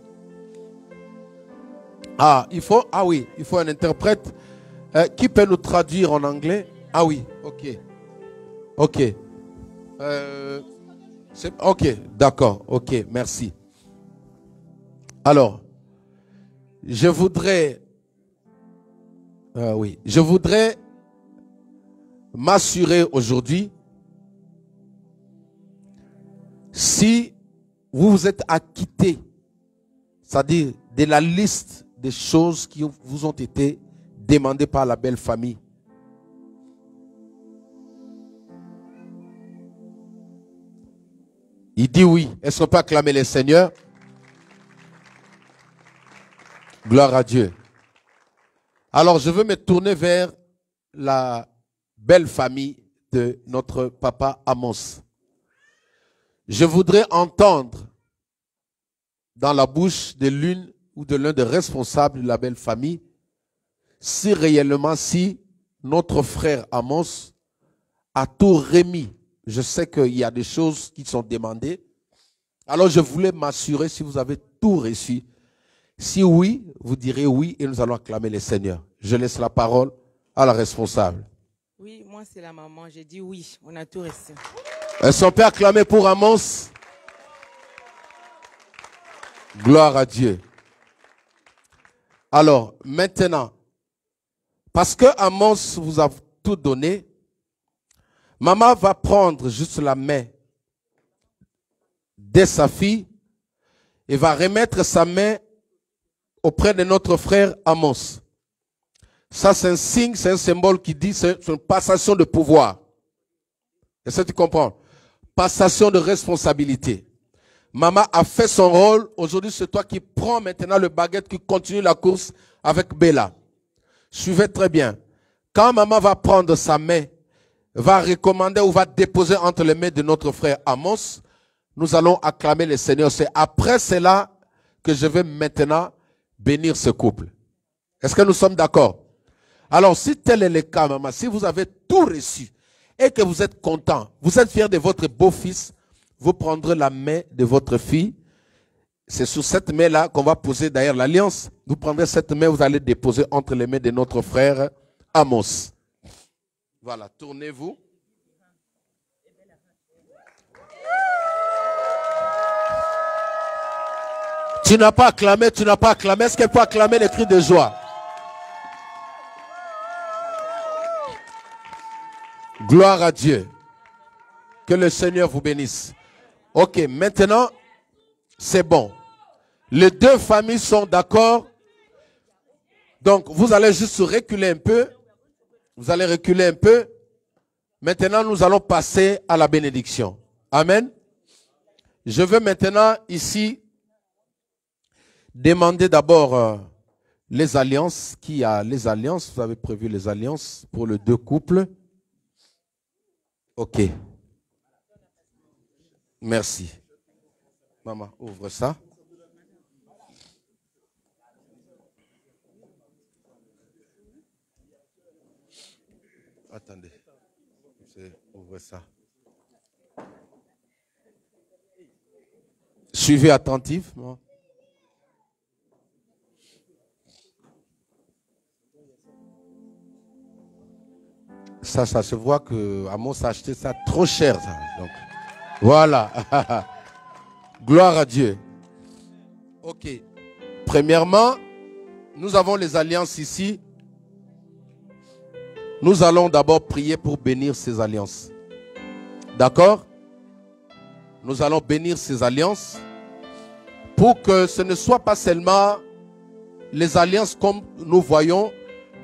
Il faut un interprète. Qui peut nous traduire en anglais? Ah oui, ok. Ok. Ok, d'accord. Ok, merci. Alors, je voudrais m'assurer aujourd'hui si vous vous êtes acquitté, c'est-à-dire de la liste des choses qui vous ont été demandées par la belle famille. Il dit oui. Est-ce qu'on peut acclamer le Seigneur? Gloire à Dieu. Alors, je veux me tourner vers la belle famille de notre papa Amos. Je voudrais entendre dans la bouche de l'une ou de l'un des responsables de la belle famille si réellement, si notre frère Amos a tout remis. Je sais qu'il y a des choses qui sont demandées. Alors, je voulais m'assurer si vous avez tout reçu. Si oui, vous direz oui et nous allons acclamer le Seigneur. Je laisse la parole à la responsable. Oui, moi c'est la maman. J'ai dit oui, on a tout reçu. Est-ce qu'on peut acclamer pour Amos? Gloire à Dieu. Alors, maintenant, parce que Amos vous a tout donné, maman va prendre juste la main de sa fille et va remettre sa main auprès de notre frère Amos. Ça, c'est un signe, c'est un symbole qui dit c'est une passation de pouvoir. Est-ce que tu comprends? Passation de responsabilité. Maman a fait son rôle. Aujourd'hui, c'est toi qui prends maintenant le baguette, qui continue la course avec Bella. Suivez très bien. Quand maman va prendre sa main, va recommander ou va déposer entre les mains de notre frère Amos, nous allons acclamer le Seigneur. C'est après cela que je vais maintenant bénir ce couple. Est-ce que nous sommes d'accord? Alors, si tel est le cas, maman, si vous avez tout reçu et que vous êtes content, vous êtes fiers de votre beau-fils, vous prendrez la main de votre fille. C'est sur cette main-là qu'on va poser d'ailleurs l'alliance. Vous prendrez cette main, vous allez déposer entre les mains de notre frère Amos. Voilà, tournez-vous. Tu n'as pas acclamé, tu n'as pas acclamé. Est-ce qu'elle peut acclamer les cris de joie? Gloire à Dieu. Que le Seigneur vous bénisse. Ok, maintenant, c'est bon. Les deux familles sont d'accord Donc, vous allez juste reculer un peu. Vous allez reculer un peu. Maintenant, nous allons passer à la bénédiction. Amen. Je veux maintenant ici demander d'abord les alliances. Qui a les alliances? Vous avez prévu les alliances pour les deux couples? Ok. Merci. Maman, ouvre ça. Attendez. Ouvre ça. Suivez attentivement. Ça se voit que Amos a acheté ça trop cher. Ça. Donc, voilà. Gloire à Dieu. Ok. Premièrement, nous avons les alliances ici. Nous allons d'abord prier pour bénir ces alliances. D'accord? Nous allons bénir ces alliances pour que ce ne soit pas seulement les alliances comme nous voyons,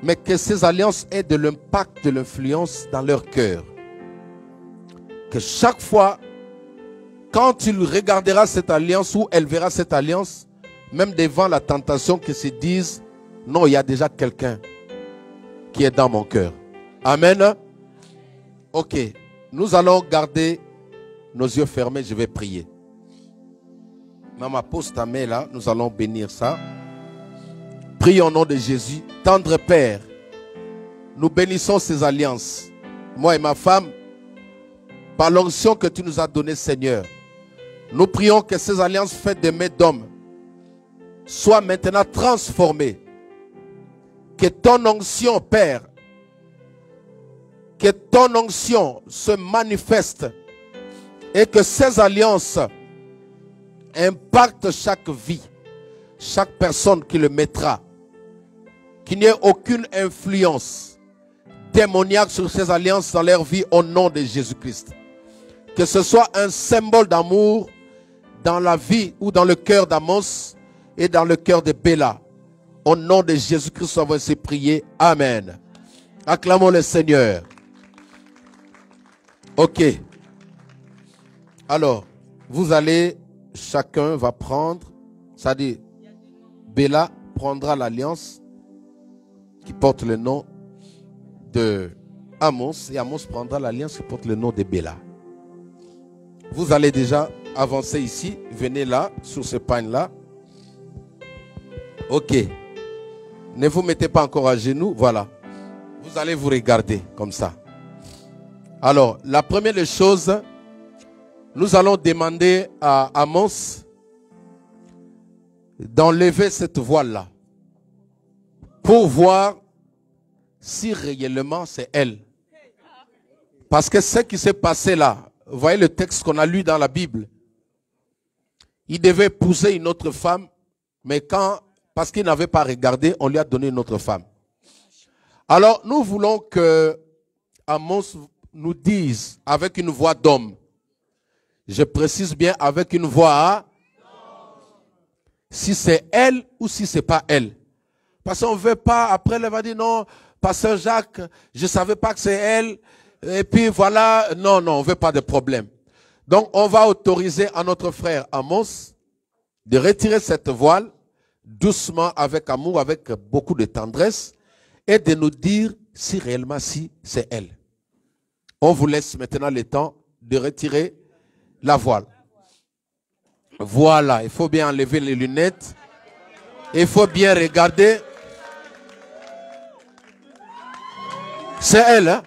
mais que ces alliances aient de l'impact, de l'influence dans leur cœur. Que chaque fois, quand tu regarderas cette alliance ou elle verra cette alliance, même devant la tentation, qu'ils se disent, non, il y a déjà quelqu'un qui est dans mon cœur. Amen. Ok, nous allons garder nos yeux fermés, je vais prier. Maman, pose ta main là, nous allons bénir ça. Prie au nom de Jésus. Tendre Père, nous bénissons ces alliances. Moi et ma femme, par l'onction que tu nous as donnée, Seigneur, nous prions que ces alliances faites de mains d'hommes soient maintenant transformées. Que ton onction, Père, que ton onction se manifeste et que ces alliances impactent chaque vie, chaque personne qui le mettra. Qu'il n'y ait aucune influence démoniaque sur ces alliances dans leur vie au nom de Jésus-Christ. Que ce soit un symbole d'amour dans la vie ou dans le cœur d'Amos et dans le cœur de Béla. Au nom de Jésus-Christ, nous avons ainsi prié. Amen. Acclamons le Seigneur. Ok. Alors, vous allez, chacun va prendre, c'est-à-dire, Béla prendra l'alliance qui porte le nom de Amos et Amos prendra l'alliance qui porte le nom de Béla. Vous allez déjà avancer ici, venez là, sur ce pain-là. Ok. Ne vous mettez pas encore à genoux, voilà. Vous allez vous regarder comme ça. Alors, la première des choses, nous allons demander à Amos d'enlever cette voile-là pour voir si réellement c'est elle. Parce que ce qui s'est passé là, vous voyez le texte qu'on a lu dans la Bible, il devait épouser une autre femme, mais parce qu'il n'avait pas regardé, on lui a donné une autre femme. Alors, nous voulons que Amos nous dise avec une voix d'homme. Je précise bien avec une voix si c'est elle ou si c'est pas elle. Parce qu'on ne veut pas, après elle va dire non, Pasteur Jacques, je ne savais pas que c'est elle. Et puis voilà, non, on ne veut pas de problème. Donc on va autoriser à notre frère Amos de retirer cette voile doucement, avec amour, avec beaucoup de tendresse et de nous dire si réellement si c'est elle. On vous laisse maintenant le temps de retirer la voile. Voilà, il faut bien enlever les lunettes. Il faut bien regarder. C'est elle, hein?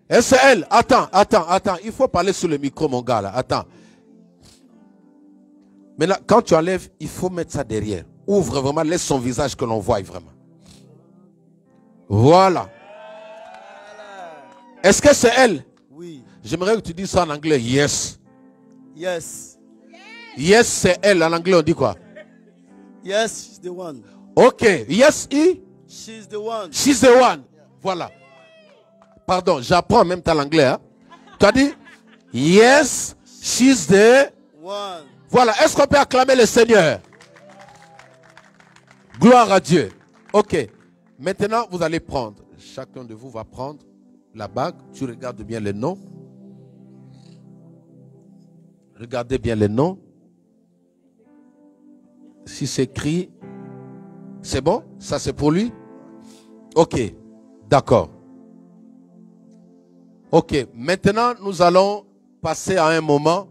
Et c'est elle. Attends. Il faut parler sur le micro, mon gars, là. Attends. Maintenant, quand tu enlèves, il faut mettre ça derrière. Ouvre vraiment, laisse son visage que l'on voit vraiment. Voilà. Est-ce que c'est elle? Oui. J'aimerais que tu dises ça en anglais. Yes. Yes. Yes, c'est elle. En anglais, on dit quoi? Yes, she's the one. Ok. Yes, She's the one. she's the one. Voilà. Pardon, j'apprends en même temps l'anglais. Hein? Tu as dit? Yes, she's the One. Voilà. Est-ce qu'on peut acclamer le Seigneur? Gloire à Dieu. Ok. Maintenant, vous allez prendre. Chacun de vous va prendre la bague. Tu regardes bien les noms. Regardez bien les noms. Si c'est écrit, c'est bon? Ça, c'est pour lui? Ok, d'accord. Ok, maintenant, nous allons passer à un moment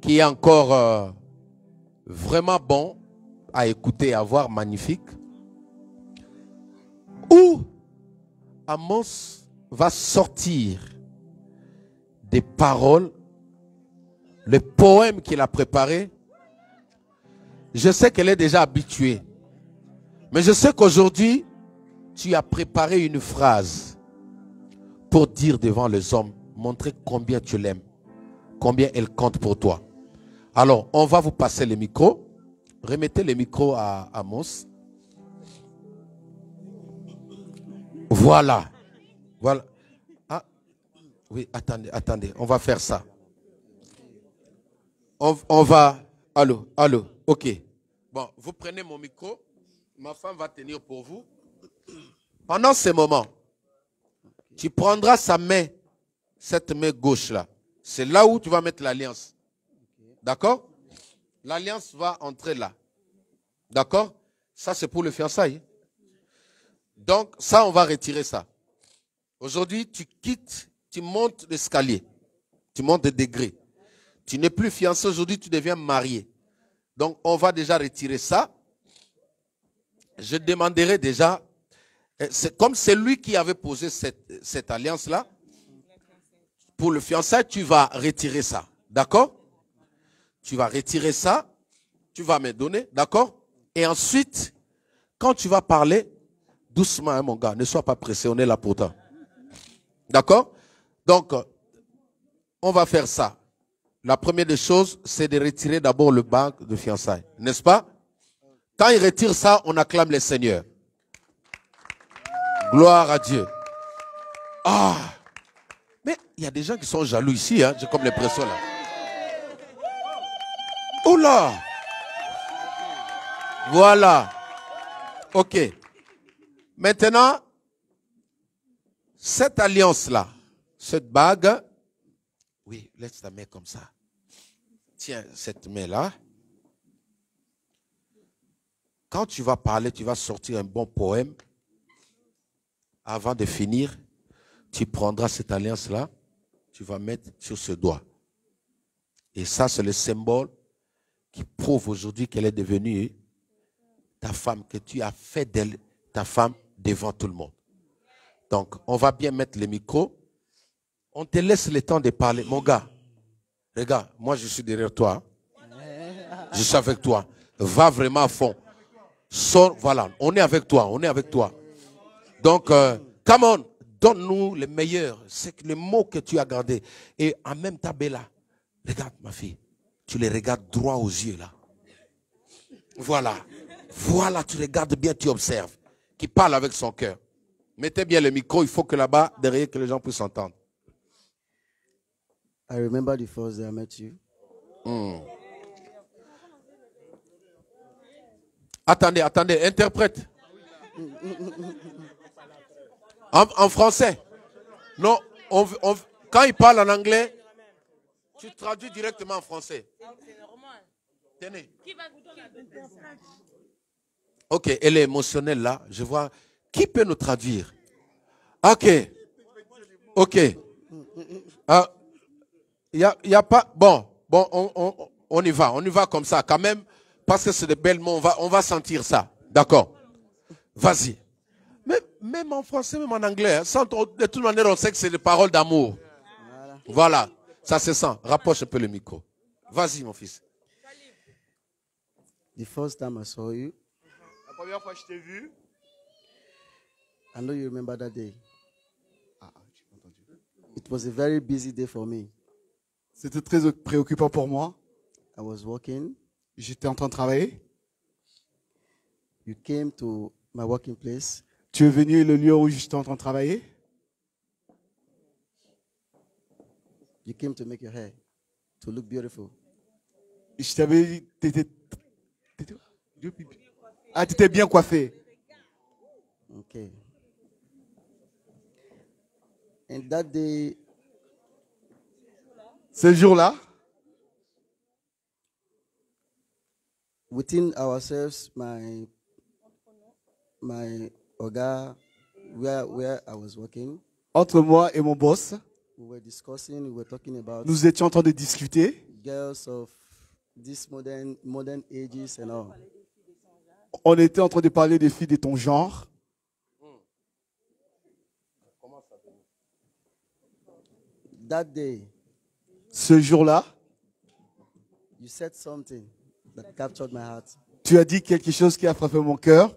qui est encore vraiment bon à écouter et à voir, magnifique. Où Amos va sortir des paroles, le poème qu'il a préparé. Je sais qu'elle est déjà habituée. Mais je sais qu'aujourd'hui, tu as préparé une phrase pour dire devant les hommes, montrer combien tu l'aimes, combien elle compte pour toi. Alors, on va vous passer le micro. Remettez le micro à Amos. Voilà. Voilà. Ah, oui, attendez. On va faire ça. On va... Allô. Ok. Bon, vous prenez mon micro. Ma femme va tenir pour vous. Pendant ce moment, tu prendras sa main, cette main gauche-là. C'est là où tu vas mettre l'alliance. D'accord? L'alliance va entrer là. D'accord? Ça, c'est pour le fiançailles. Donc, ça, on va retirer ça. Aujourd'hui, tu quittes, tu montes l'escalier. Tu montes des degrés. Tu n'es plus fiancé aujourd'hui, tu deviens marié. Donc, on va déjà retirer ça. Je demanderai déjà, c'est comme c'est lui qui avait posé cette alliance-là. Pour le fiançailles, tu vas retirer ça. D'accord? Tu vas retirer ça. Tu vas me donner. D'accord? Et ensuite, quand tu vas parler, doucement, hein, mon gars, ne sois pas pressé, on est là pour toi. D'accord? Donc, on va faire ça. La première des choses, c'est de retirer d'abord le bague de fiançailles. N'est-ce pas? Quand il retire ça, on acclame le Seigneur. Gloire à Dieu. Ah! Mais il y a des gens qui sont jaloux ici, hein, j'ai comme l'impression là. Oula! Voilà. Ok. Maintenant, cette alliance-là, cette bague, oui, laisse ta main comme ça. Tiens, cette main-là. Quand tu vas parler, tu vas sortir un bon poème. Avant de finir, tu prendras cette alliance-là, tu vas mettre sur ce doigt. Et ça, c'est le symbole qui prouve aujourd'hui qu'elle est devenue ta femme, que tu as fait d'elle ta femme devant tout le monde. Donc, on va bien mettre le micro. On te laisse le temps de parler. Mon gars, regarde, moi je suis derrière toi. Je suis avec toi. Va vraiment à fond. Sors, voilà, on est avec toi. Donc, come on, donne-nous le meilleur. C'est le mot que tu as gardé. Et en même temps, Bella, regarde ma fille. Tu les regardes droit aux yeux là. Voilà, tu regardes bien, tu observes. Qui parle avec son cœur. Mettez bien le micro, il faut que là-bas, derrière, que les gens puissent entendre. I remember the first day I met you. Attendez, interprète. En français. Non, quand il parle en anglais, tu traduis directement en français. Tenez. Ok, elle est émotionnelle là. Je vois. Qui peut nous traduire? Ok. Il y a pas. Bon, on y va comme ça quand même. Parce que c'est de belles mots, on va sentir ça. D'accord. Vas-y. Mais même en français, même en anglais, hein, de toute manière, on sait que c'est des paroles d'amour. Voilà. Ça se sent. Rapproche un peu le micro. Vas-y, mon fils. The first time I saw you, La première fois que je t'ai vu, I know you remember that day. It was a very busy day for me. c'était très préoccupant pour moi. I was working. J'étais en train de travailler. You came to my working place. Tu es venu le lieu où j'étais en train de travailler. You came to make your hair to look beautiful. Je t'avais dit, t'étais bien coiffé. Okay. And that day, Ce jour-là, within ourselves, my Oga, where I was working, entre moi et mon boss, we were discussing, we were talking about nous étions en train de discuter. girls of this modern ages and all. On était en train de parler des filles de ton genre. That day, Ce jour-là, you said something that captured my heart. tu as dit quelque chose qui a frappé mon cœur.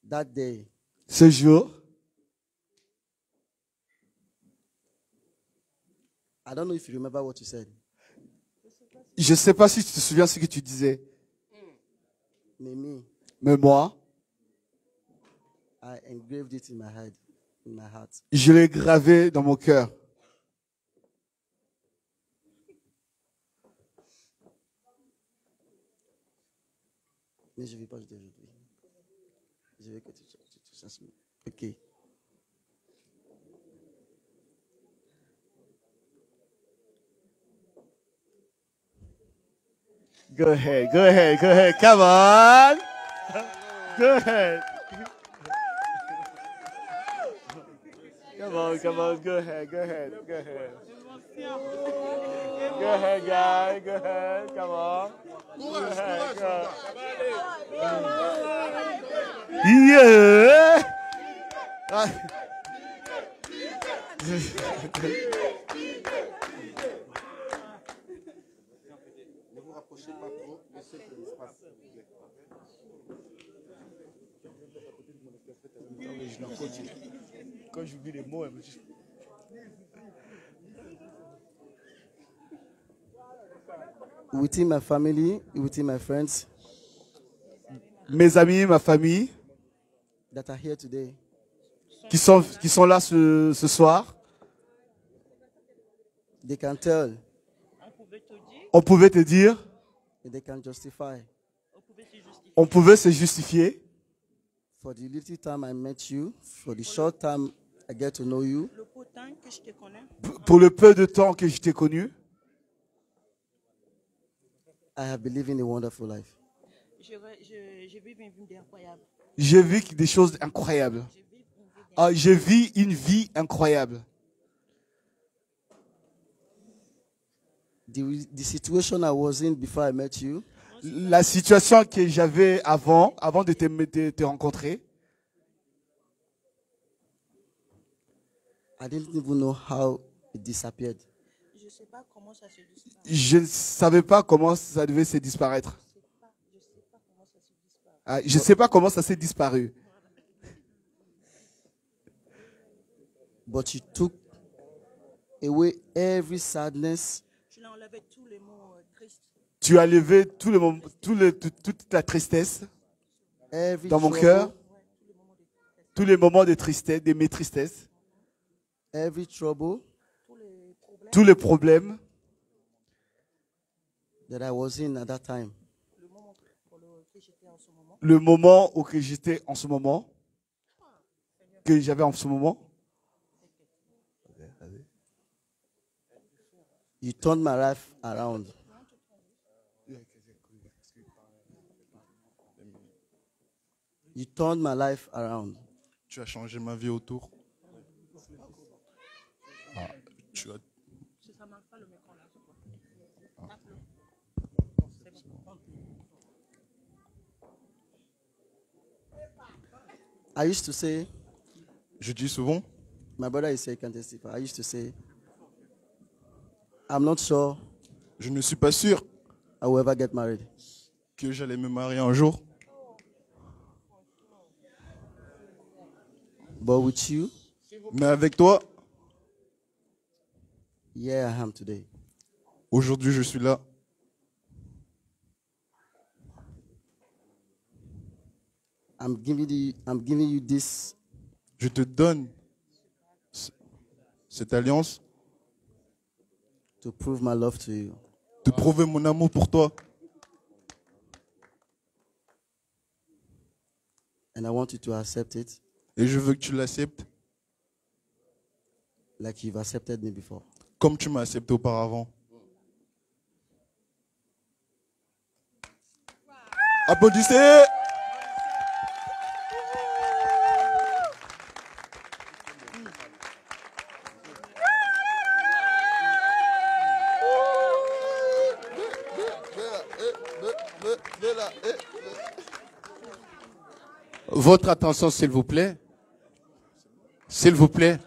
That day, Ce jour, I don't know if you remember what you said. je ne sais pas si tu te souviens ce que tu disais, Me, mais moi, I engraved it in my head, in my heart. je l'ai gravé dans mon cœur. Mais je ne vais pas jeter aujourd'hui. Je veux que tu fasses. Ok. Go ahead, go ahead, go ahead. Come on. Go ahead. Come on, go ahead, go ahead, go ahead. Go ahead, guys, go ahead, come on. Go ahead, go. Yeah. Ne vous rapprochez pas trop, laissez que l'espace. Quand j'oublie les mots, Within my family, within my friends mes amis, ma famille, that are here today, qui sont là ce soir, they can tell on pouvait te dire, and they can justify on pouvait se justifier for the little time I met you, for the short time I get to know you. Le peu de temps que je te connais, pour le peu de temps que je t'ai connu. I have been living a wonderful life. je vis une vie incroyable. J'ai vu des choses incroyables. Je vis une vie incroyable. The situation I was in before I met you, La situation que j'avais avant de te rencontrer, I didn't even know how it disappeared. Je ne sais pas comment ça se disparaît. je ne savais pas comment ça devait se disparaître. Je ne sais pas comment ça s'est disparu. But you took away every sadness, Je l'ai enlevé tous les mots tristes, Tu as levé toute la tristesse every dans mon trouble, cœur, tous les moments de tristesse, de mes tristesses, every trouble tous les problèmes that I was in at that time. le moment pour lequel j'étais en ce moment. le moment où que j'étais en ce moment, que j'avais en ce moment. You turned my life around. You turned my life around. Tu as changé ma vie autour. Tu as... Ça marche pas le micro là. I used to say, Je dis souvent, my brother is saying, can testify. I used to say, I'm not sure je ne suis pas sûr I will ever get married. que j'allais me marier un jour. But with you, Mais avec toi, here I am today. aujourd'hui je suis là. I'm giving you this Je te donne cette alliance, to prove my love to you. de prouver mon amour pour toi. And I want you to accept it Et je veux que tu l'acceptes like you've accepted me before. comme tu m'as accepté auparavant. Applaudissez! Votre attention, s'il vous plaît. S'il vous plaît.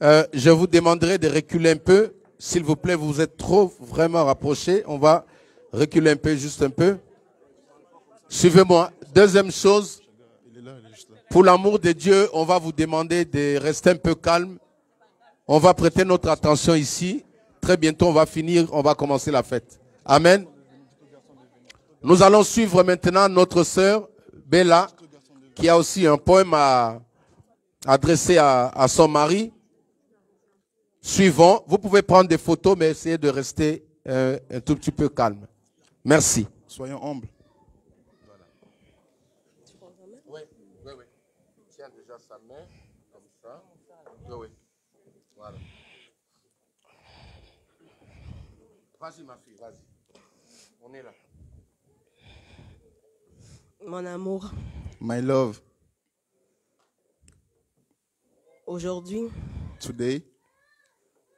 Je vous demanderai de reculer un peu. S'il vous plaît, vous êtes trop vraiment rapprochés. On va reculer un peu, juste un peu. Suivez-moi. Deuxième chose, pour l'amour de Dieu, on va vous demander de rester un peu calme. On va prêter notre attention ici. Très bientôt, on va finir, on va commencer la fête. Amen. Nous allons suivre maintenant notre sœur Bella, qui a aussi un poème à adresser à son mari. Suivons. Vous pouvez prendre des photos, mais essayez de rester un tout petit peu calme. Merci. Soyons humbles. Oui. Tiens déjà sa main, comme ça. Oui. Voilà. Vas-y, ma fille, vas-y. On est là. Mon amour, My love, aujourd'hui, today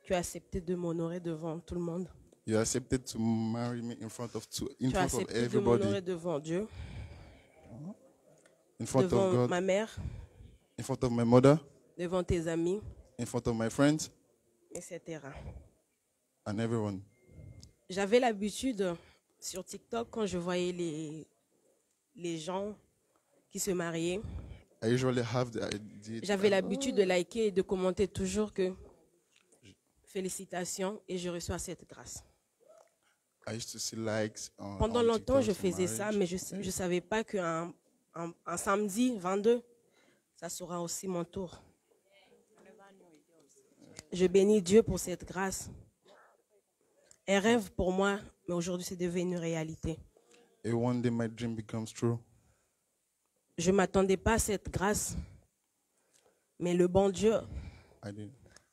tu as accepté de m'honorer devant tout le monde. you accepted to marry me in front of Tu as accepté de m'honorer everybody, devant Dieu, in front of devant God, ma mère, in front of my mother, devant tes amis, in front of my friends, etc. and everyone. J'avais l'habitude sur TikTok, quand je voyais les gens qui se mariaient, I usually have the idea. j'avais l'habitude de liker et de commenter toujours que félicitations et je reçois cette grâce. I used to see likes on, Pendant on longtemps, TikTok je for faisais ça, marriage. mais je ne savais pas qu'un un samedi 22, ça sera aussi mon tour. Je bénis Dieu pour cette grâce. Un rêve pour moi, mais aujourd'hui, c'est devenu une réalité. And one day my dream becomes true. Je ne m'attendais pas à cette grâce, mais le bon Dieu I didn't.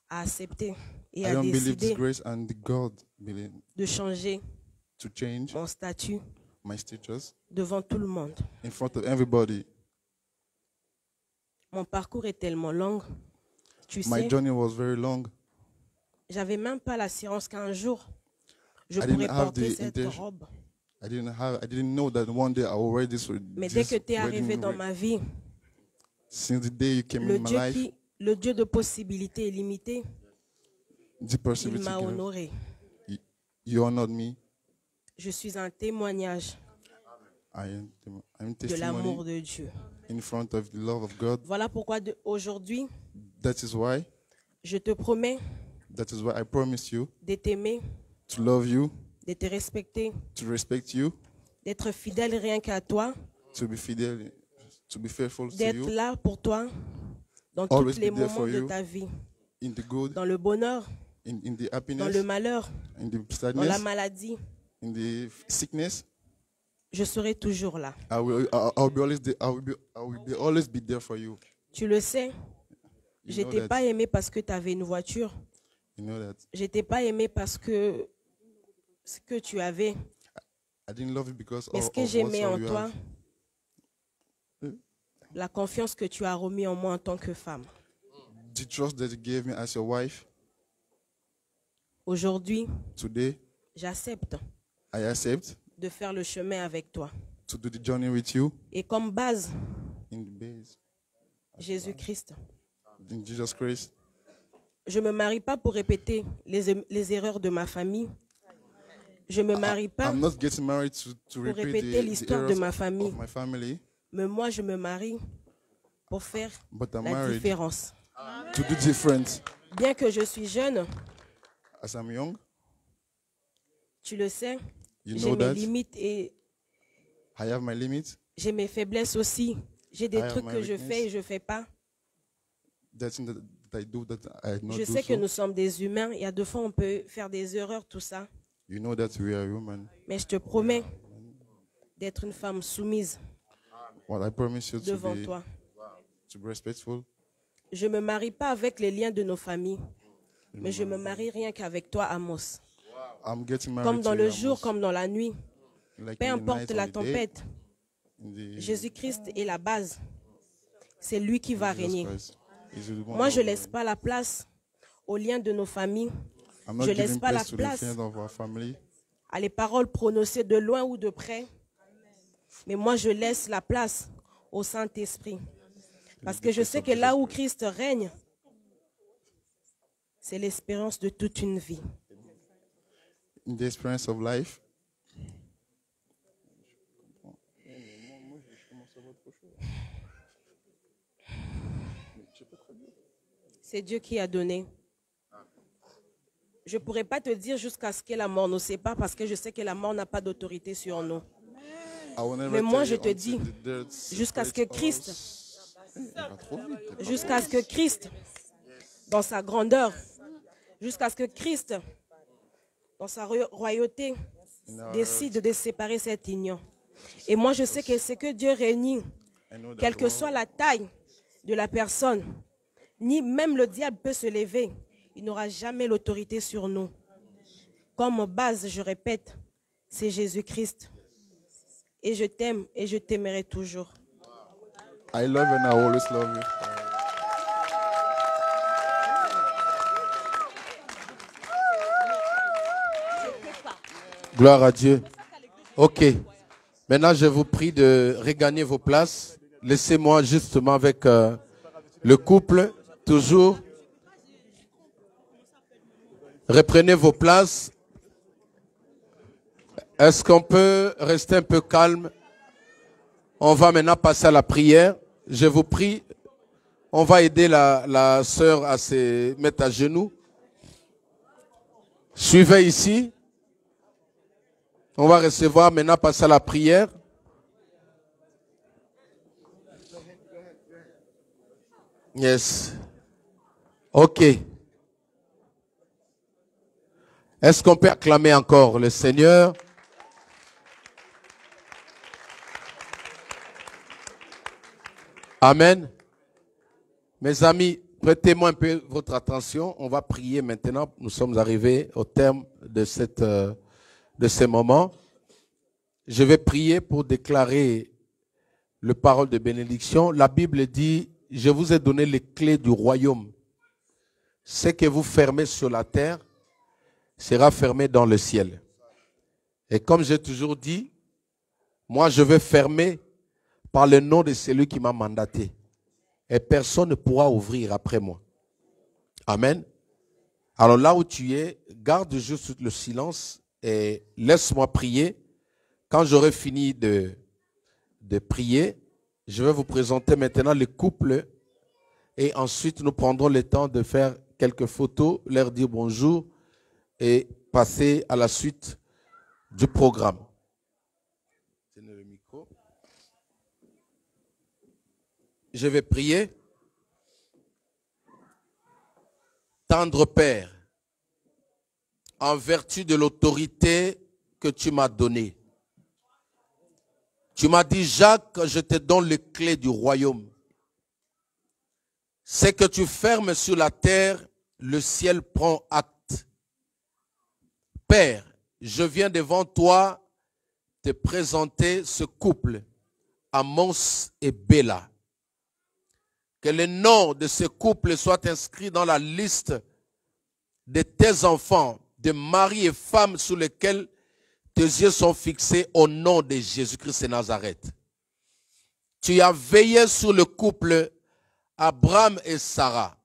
a accepté et I a don't believe this décidé grace, and the God believe de changer to change mon statut my status devant tout le monde. in front of everybody. Mon parcours est tellement long. Tu My sais, journey was very long. j'avais même pas l'assurance qu'un jour, je I didn't pourrais have porter the cette intention. robe. I didn't know that one day I will wear this. Mais dès this que tu es wedding arrivé dans ring. ma vie, Since the day you came in my life, le Dieu de possibilités illimitées, the il possibility m'a given, honoré. you honored me. Je suis un témoignage I'm de l'amour testimony de Dieu. in front of the love of God. Voilà pourquoi aujourd'hui, That is why je te promets I promise you de t'aimer, to love you, de te respecter, to respect you, d'être fidèle rien qu'à toi, to be fidel, to be faithful to d'être you là pour toi dans Always tous les be there moments for de you. ta vie, in the good, dans le bonheur, in the dans happiness, le malheur, in the dans la sadness, maladie. in the sickness. Je serai toujours là. I'll be always there. Always be there for you. Tu le sais, You je know t'ai that. pas aimé parce que tu avais une voiture. You know that. Je t'ai pas aimé parce que ce que tu avais. I didn't love you because Mais of ce que what j'aimais en you toi, have. la confiance que tu as remis en moi en tant que femme. The trust that you gave me as your wife. Aujourd'hui, Today, j'accepte I accept de faire le chemin avec toi. to do the journey with you Et comme base, in the base Jésus-Christ. in Jesus Christ. Je ne me marie pas pour répéter les erreurs de ma famille. Je ne me marie pas, I'm not getting married to pour repeat répéter the l'histoire de errors ma of famille. my family, mais moi je me marie pour faire but I'm la married différence. to do different. Bien que je suis jeune, As I'm young, tu le sais, you j'ai know mes that limites et I have my limits. j'ai mes faiblesses aussi. J'ai des I have trucs my que je weakness. fais et je ne fais pas. That's in that I do that I not Je do sais que so. nous sommes des humains. Il y a deux fois on peut faire des erreurs, tout ça. You know that we are human. Mais je te promets d'être une femme soumise Well, I promise you devant toi. to be respectful. Je ne me marie pas avec les liens de nos familles, mais je me marie rien qu'avec toi, Amos. I'm getting married Comme dans to le you, jour, Amos. comme dans la nuit, Like peu in the importe night la or the day, tempête, in the- Jésus-Christ est la base. C'est lui qui va Jesus régner. Christ is the one Moi, je ne of- laisse pas la place aux liens de nos familles, I'm not je laisse giving pas la place to the place friends of our family. à les paroles prononcées de loin ou de près. Mais moi, je laisse la place au Saint-Esprit. Parce que je sais que là où Christ règne, c'est l'espérance de toute une vie. In the experience of life, C'est Dieu qui a donné. Je ne pourrais pas te dire jusqu'à ce que la mort nous sépare parce que je sais que la mort n'a pas d'autorité sur nous. I will never Mais moi, tell je you te until dis, the death jusqu'à ce que separates Christ, us. Ça va trop vite. jusqu'à ce que Christ, dans sa grandeur, jusqu'à ce que Christ, dans sa royauté, décide de séparer cette union. Et moi, je sais que c'est que Dieu réunit, I know that quelle que soit la taille de la personne, ni même le diable peut se lever. Il n'aura jamais l'autorité sur nous. Comme base, je répète, c'est Jésus-Christ. Et je t'aime et je t'aimerai toujours. I love and I always love you. Gloire à Dieu. Ok. Maintenant, je vous prie de regagner vos places. Laissez-moi justement avec le couple, toujours. Reprenez vos places. Est-ce qu'on peut rester un peu calme? On va maintenant passer à la prière. Je vous prie, on va aider la sœur à se mettre à genoux. Suivez ici. On va recevoir maintenant, passer à la prière. Yes. Ok. Est-ce qu'on peut acclamer encore le Seigneur? Amen. Mes amis, prêtez-moi un peu votre attention. On va prier maintenant. Nous sommes arrivés au terme de ces moments. Je vais prier pour déclarer le parole de bénédiction. La Bible dit, je vous ai donné les clés du royaume. Ce que vous fermez sur la terre sera fermé dans le ciel. Et comme j'ai toujours dit, moi je vais fermer par le nom de celui qui m'a mandaté. Et personne ne pourra ouvrir après moi. Amen. Alors là où tu es, garde juste le silence et laisse-moi prier. Quand j'aurai fini de prier, je vais vous présenter maintenant le couple et ensuite nous prendrons le temps de faire quelques photos, leur dire bonjour et passer à la suite du programme. Tenez le micro. Je vais prier. Tendre Père, en vertu de l'autorité que tu m'as donnée, tu m'as dit, Jacques, je te donne les clés du royaume. Ce que tu fermes sur la terre, le ciel prend acte. Père, je viens devant toi te présenter ce couple, Amos et Béla. Que le nom de ce couple soit inscrit dans la liste de tes enfants, de mari et femmes sur lesquels tes yeux sont fixés au nom de Jésus-Christ de Nazareth. Tu as veillé sur le couple Abraham et Sarah.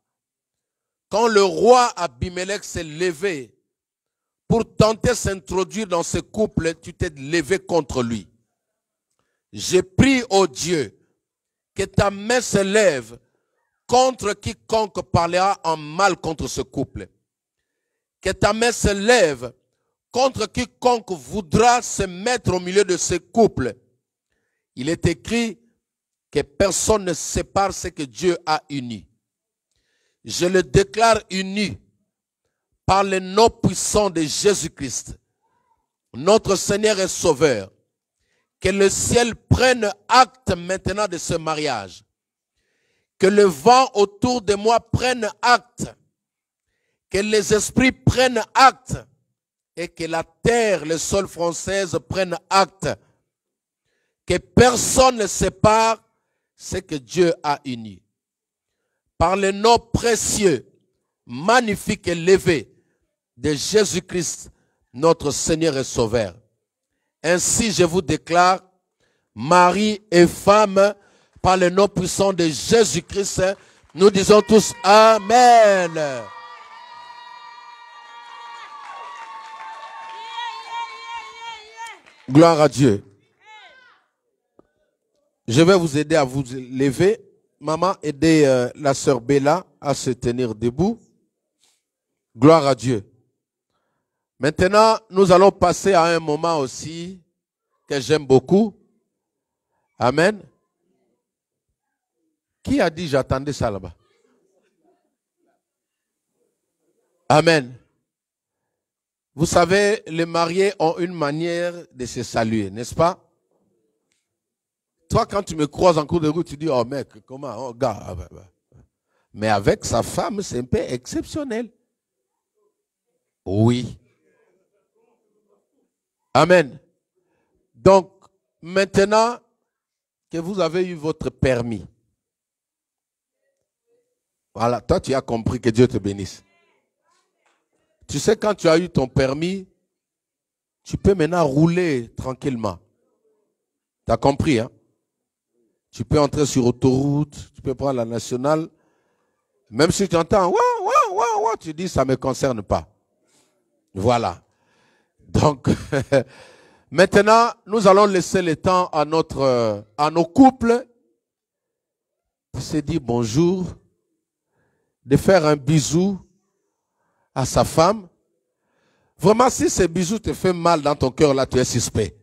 Quand le roi Abimelech s'est levé pour tenter de s'introduire dans ce couple, tu t'es levé contre lui. J'ai prié au Dieu que ta main se lève contre quiconque parlera en mal contre ce couple. Que ta main se lève contre quiconque voudra se mettre au milieu de ce couple. Il est écrit que personne ne sépare ce que Dieu a uni. Je le déclare uni par le nom puissant de Jésus-Christ, notre Seigneur et Sauveur, Que le ciel prenne acte maintenant de ce mariage. Que le vent autour de moi prenne acte. Que les esprits prennent acte. Et que la terre, le sol française prennent acte. Que personne ne sépare ce que Dieu a uni. Par le nom précieux, magnifique et élevé de Jésus-Christ, notre Seigneur et Sauveur. Ainsi, je vous déclare, mari et femme, par le nom puissant de Jésus-Christ, nous disons tous Amen. Gloire à Dieu. Je vais vous aider à vous lever. Maman, aidez la sœur Bella à se tenir debout. Gloire à Dieu. Maintenant, nous allons passer à un moment aussi que j'aime beaucoup. Amen. Qui a dit j'attendais ça là-bas? Amen. Vous savez, les mariés ont une manière de se saluer, n'est-ce pas? Toi, quand tu me croises en cours de route, tu dis, oh mec, comment, oh gars. Mais avec sa femme, c'est un peu exceptionnel. Oui. Amen. Donc, maintenant que vous avez eu votre permis, voilà, toi tu as compris, que Dieu te bénisse. Tu sais, quand tu as eu ton permis, tu peux maintenant rouler tranquillement. Tu as compris, hein? Tu peux entrer sur autoroute, tu peux prendre la nationale. Même si tu entends, tu dis, ça ne me concerne pas. Voilà. Donc, maintenant, nous allons laisser le temps à nos couples de se dire bonjour, de faire un bisou à sa femme. Vraiment, si ce bisou te fait mal dans ton cœur, là, tu es suspect.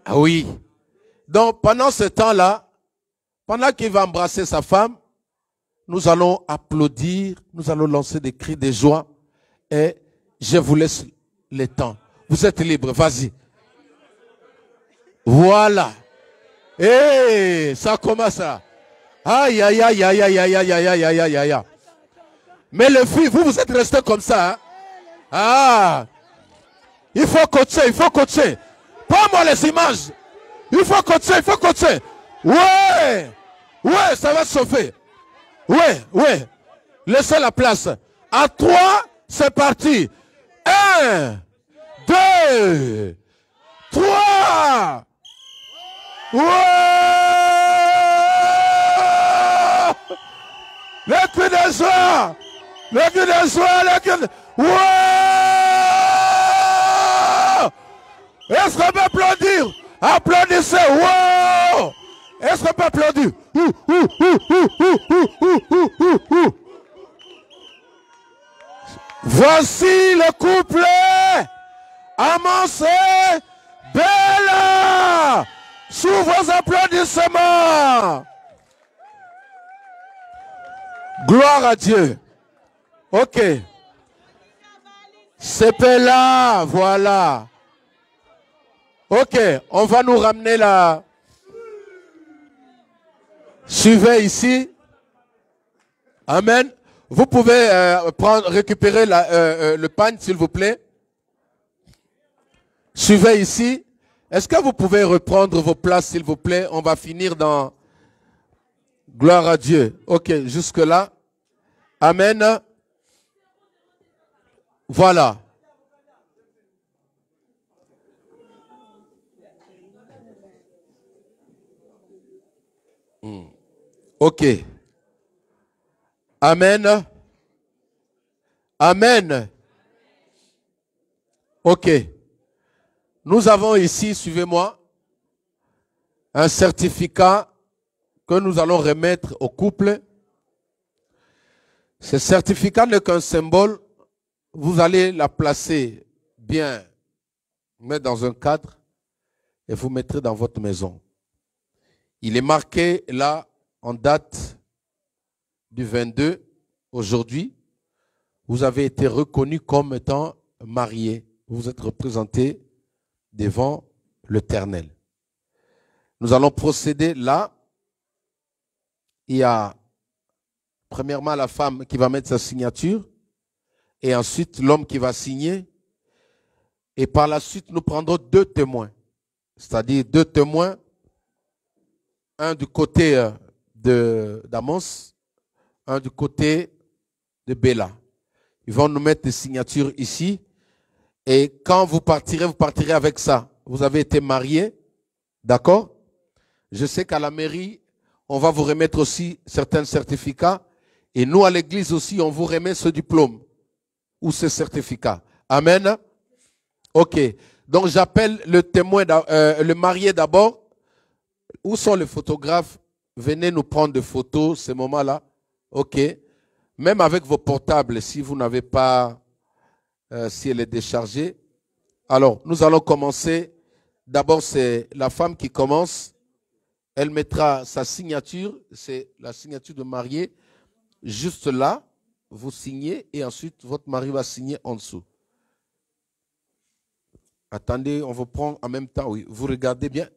Ah oui. Donc, pendant ce temps-là, pendant qu'il va embrasser sa femme, nous allons applaudir, nous allons lancer des cris de joie et je vous laisse le temps. Vous êtes libres, vas-y. Voilà. Et ça commence là. Aïe, aïe, aïe, aïe, aïe, aïe, aïe, aïe, aïe, aïe, aïe, aïe. Mais les filles, vous êtes restés comme ça. Hein? Ah. Il faut coacher, il faut coacher. Prends-moi les images. Il faut coacher, il faut coacher. Ouais. Ouais, ça va se sauver. Ouais, ouais. Laissez la place. À 3, c'est parti. 1, 2, 3. Ouais. Le cri de joie. Le cri de joie, le cri de... Ouais. Est-ce qu'on peut applaudir? Applaudissez. Wow. Est-ce qu'on peut applaudir? Voici le couple Amance Bella. Sous vos applaudissements. Gloire à Dieu. Ok. C'est Bella, voilà. Ok, on va nous ramener là. Suivez ici. Amen. Vous pouvez récupérer le pagne, s'il vous plaît. Suivez ici. Est-ce que vous pouvez reprendre vos places, s'il vous plaît? On va finir dans... Gloire à Dieu. Ok, jusque-là. Amen. Voilà. Ok. Amen. Amen. Ok. Nous avons ici, suivez-moi, un certificat que nous allons remettre au couple. Ce certificat n'est qu'un symbole. Vous allez la placer bien, mettre dans un cadre et vous mettrez dans votre maison. Il est marqué là en date du 22, aujourd'hui. Vous avez été reconnu comme étant marié. Vous êtes représenté devant l'Éternel. Nous allons procéder là. Il y a premièrement la femme qui va mettre sa signature et ensuite l'homme qui va signer. Et par la suite, nous prendrons 2 témoins. C'est-à-dire 2 témoins, un du côté d'Amos, un du côté de Béla. Ils vont nous mettre des signatures ici. Et quand vous partirez avec ça. Vous avez été mariés, d'accord? Je sais qu'à la mairie, on va vous remettre aussi certains certificats. Et nous, à l'église aussi, on vous remet ce diplôme ou ce certificat. Amen. Ok. Donc, j'appelle le témoin, le marié d'abord. Où sont les photographes? Venez nous prendre des photos, ces moments-là. Ok. Même avec vos portables, si vous n'avez pas, si elle est déchargée. Alors, nous allons commencer. D'abord, c'est la femme qui commence. Elle mettra sa signature. C'est la signature de marié. Juste là, vous signez et ensuite, votre mari va signer en dessous. Attendez, on vous prend en même temps. Oui, vous regardez bien.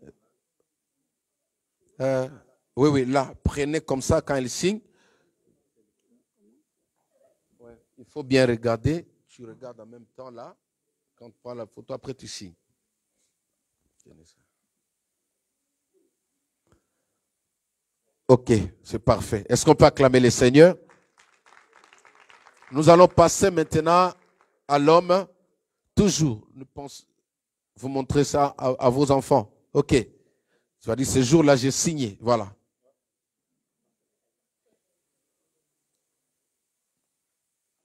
Oui, là, prenez comme ça quand il signe. Ouais, il faut bien regarder. Tu regardes en même temps là. Quand tu prends la photo, après tu signes. Ok, c'est parfait. Est-ce qu'on peut acclamer le Seigneur? Nous allons passer maintenant à l'homme. Toujours, vous montrez ça à vos enfants. Ok. Tu vas dire, ce jour-là, j'ai signé. Voilà.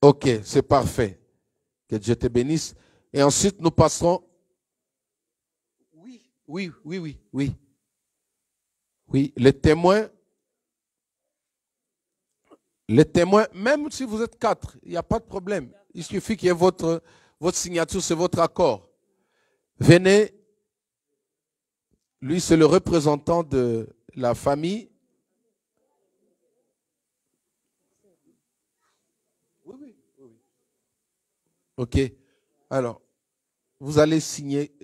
Ok, c'est parfait. Que Dieu te bénisse. Et ensuite, nous passerons. Oui. Oui, les témoins, même si vous êtes 4, il n'y a pas de problème. Il suffit qu'il y ait votre signature, c'est votre accord. Venez. Lui, c'est le représentant de la famille. Oui. Ok. Alors, vous allez signer.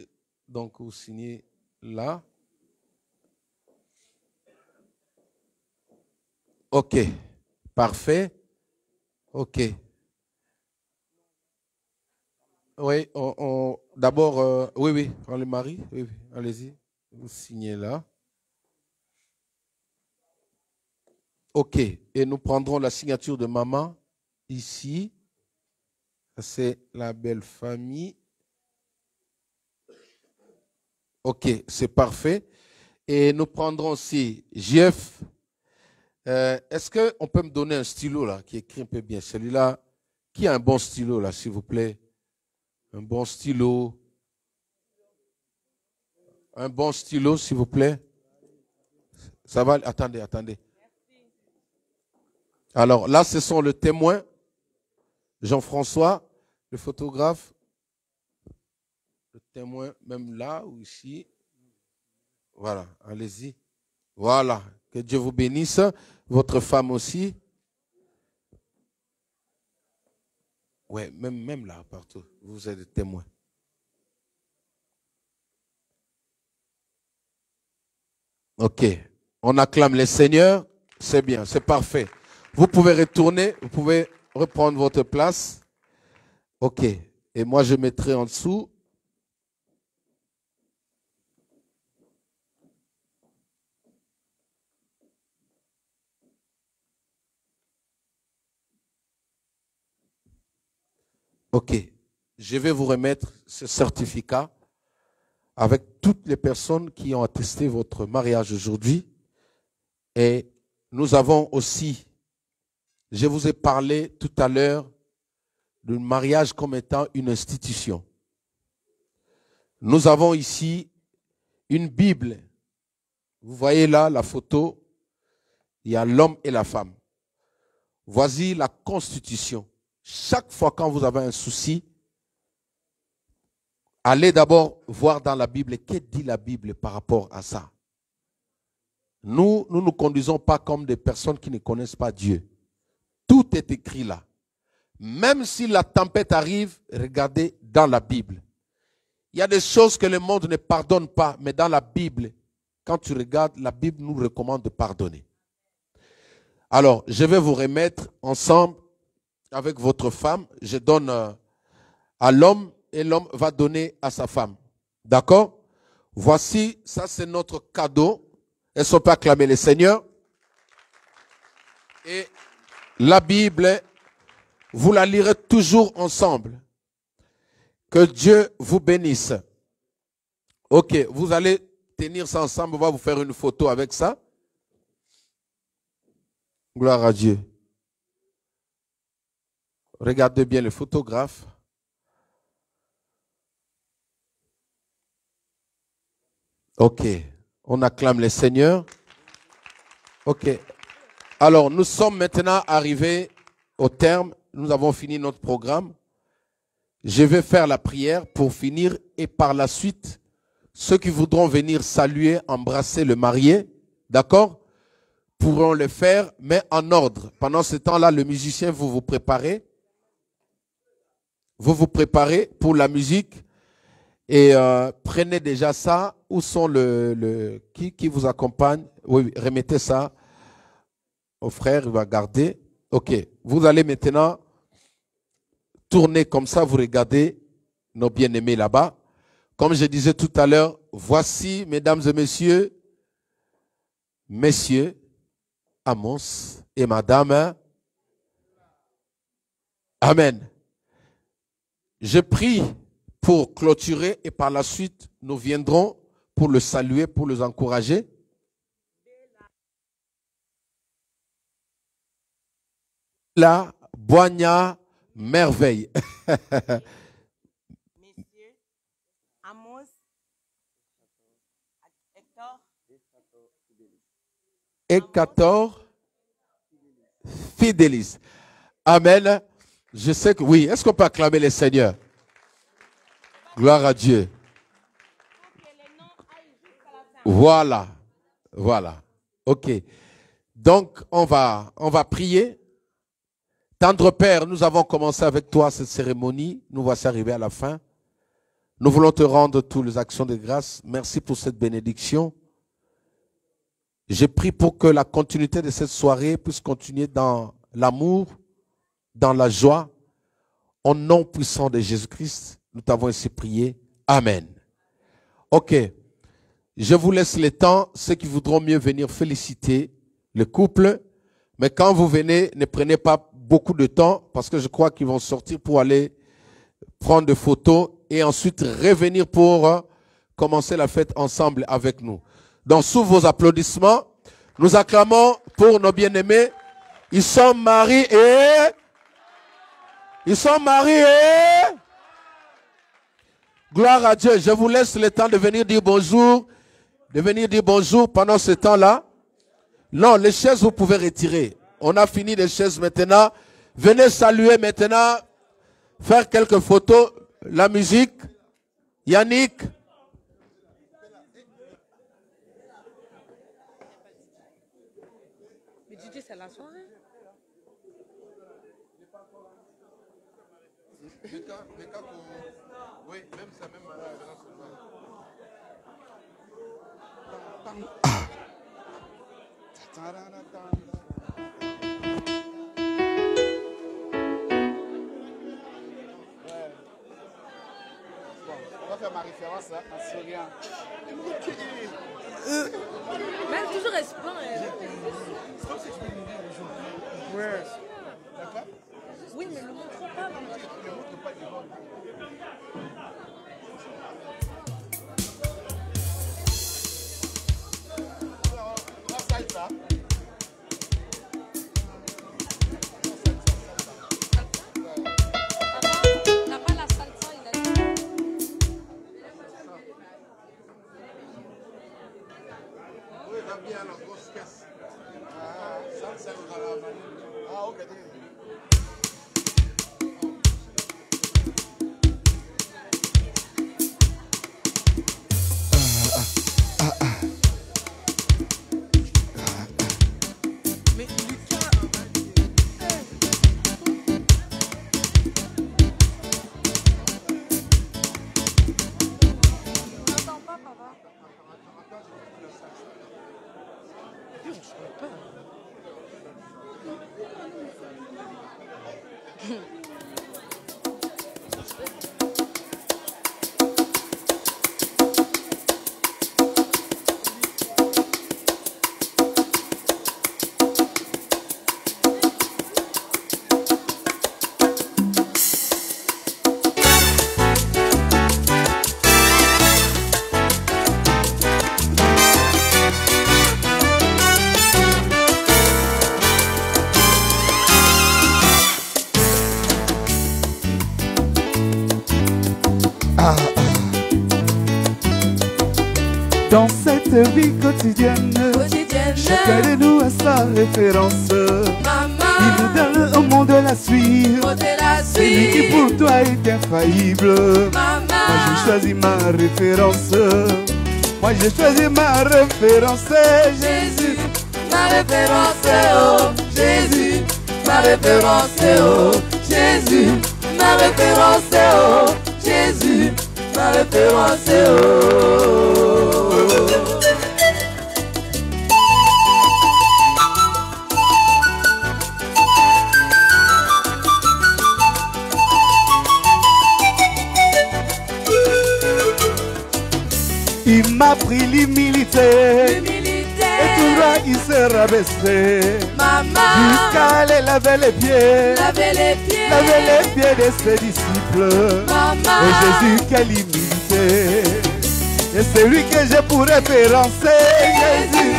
Donc, vous signez là. Ok. Parfait. Ok. Oui, d'abord, oui, on le marie. Oui, allez-y. Vous signez là. Ok. Et nous prendrons la signature de maman ici. C'est la belle famille. Ok, c'est parfait. Et nous prendrons aussi Jeff. Est-ce qu'on peut me donner un stylo là qui écrit un peu bien? Celui-là, qui a un bon stylo là, s'il vous plaît? Un bon stylo. Un bon stylo, s'il vous plaît. Ça va? Attendez. Alors là, ce sont le témoin, Jean-François, le photographe. Le témoin, même là ou ici. Voilà, allez-y. Voilà, que Dieu vous bénisse. Votre femme aussi. Ouais, même là, partout. Vous êtes des témoins. Ok, on acclame les seigneurs. C'est bien, c'est parfait. Vous pouvez retourner, vous pouvez reprendre votre place. Ok, et moi je mettrai en dessous. Ok, je vais vous remettre ce certificat avec toutes les personnes qui ont attesté votre mariage aujourd'hui. Et nous avons aussi, je vous ai parlé tout à l'heure du mariage comme étant une institution. Nous avons ici une Bible. Vous voyez là la photo, il y a l'homme et la femme. Voici la Constitution. Chaque fois quand vous avez un souci, allez d'abord voir dans la Bible, que dit la Bible par rapport à ça. Nous ne nous conduisons pas comme des personnes qui ne connaissent pas Dieu. Tout est écrit là. Même si la tempête arrive, regardez dans la Bible. Il y a des choses que le monde ne pardonne pas, mais dans la Bible, quand tu regardes, la Bible nous recommande de pardonner. Alors, je vais vous remettre ensemble avec votre femme. Je donne à l'homme et l'homme va donner à sa femme. D'accord? Voici, ça c'est notre cadeau. Est-ce qu'on peut acclamer le Seigneur? Et la Bible, vous la lirez toujours ensemble. Que Dieu vous bénisse. Ok, vous allez tenir ça ensemble. On va vous faire une photo avec ça. Gloire à Dieu. Regardez bien le photographe. Ok, on acclame le Seigneur. Ok, alors nous sommes maintenant arrivés au terme. Nous avons fini notre programme. Je vais faire la prière pour finir et par la suite, ceux qui voudront venir saluer, embrasser le marié, d'accord, pourront le faire, mais en ordre. Pendant ce temps-là, le musicien, vous vous préparez. Vous vous préparez pour la musique et prenez déjà ça. Où sont qui vous accompagne? Oui, remettez ça au frère, il va garder. Ok, vous allez maintenant tourner comme ça, vous regardez nos bien-aimés là-bas. Comme je disais tout à l'heure, voici, mesdames et messieurs, Amos et madame. Amen. Je prie pour clôturer et par la suite, nous viendrons pour le saluer, pour les encourager. La Boigna merveille. Messieurs, Amos, Hector, Et 14, Fidélis. Amen. Je sais que oui. Est-ce qu'on peut acclamer le Seigneur? Gloire à Dieu. Voilà. Voilà. Ok. Donc, on va prier. Tendre Père, nous avons commencé avec toi cette cérémonie. Nous voici arrivés à la fin. Nous voulons te rendre toutes les actions de grâce. Merci pour cette bénédiction. Je prie pour que la continuité de cette soirée puisse continuer dans l'amour, dans la joie. Au nom puissant de Jésus-Christ, nous t'avons ainsi prié. Amen. Ok. Je vous laisse le temps. Ceux qui voudront mieux venir féliciter le couple. Mais quand vous venez, ne prenez pas beaucoup de temps parce que je crois qu'ils vont sortir pour aller prendre des photos et ensuite revenir pour commencer la fête ensemble avec nous. Donc, sous vos applaudissements, nous acclamons pour nos bien-aimés. Ils sont mariés et... Gloire à Dieu. Je vous laisse le temps de venir dire bonjour. De venir dire bonjour pendant ce temps-là. Non, les chaises, vous pouvez retirer. On a fini les chaises maintenant. Venez saluer maintenant. Faire quelques photos. La musique. Yannick. mais DJ, c'est la soirée. Oui, même ça, même On va faire ma référence là, en souriant. Même toujours espoir. Ouais. Oui, mais le montre pas. T'as pas la salsa, il a dit. Oui, va bien la grosse caisse. Ça, c'est le caramel. Ah, ok. Mais Lucas, N'entends pas, papa. Dans cette vie quotidienne, chacun de nous a sa référence. Il nous donne un monde à la suivre. C'est lui qui pour toi est infaillible. Moi j'ai choisi ma référence. Moi j'ai choisi ma référence. Jésus, ma référence, oh Jésus, ma référence, oh Jésus, ma référence, oh Jésus, ma référence, oh. Il m'a pris l'humilité. Et tout droit il s'est rabaissé. Jusqu'à aller laver les pieds. Laver les pieds de ses disciples. Et Jésus, quelle humilité. Et c'est lui que j'ai pour référence. Jésus,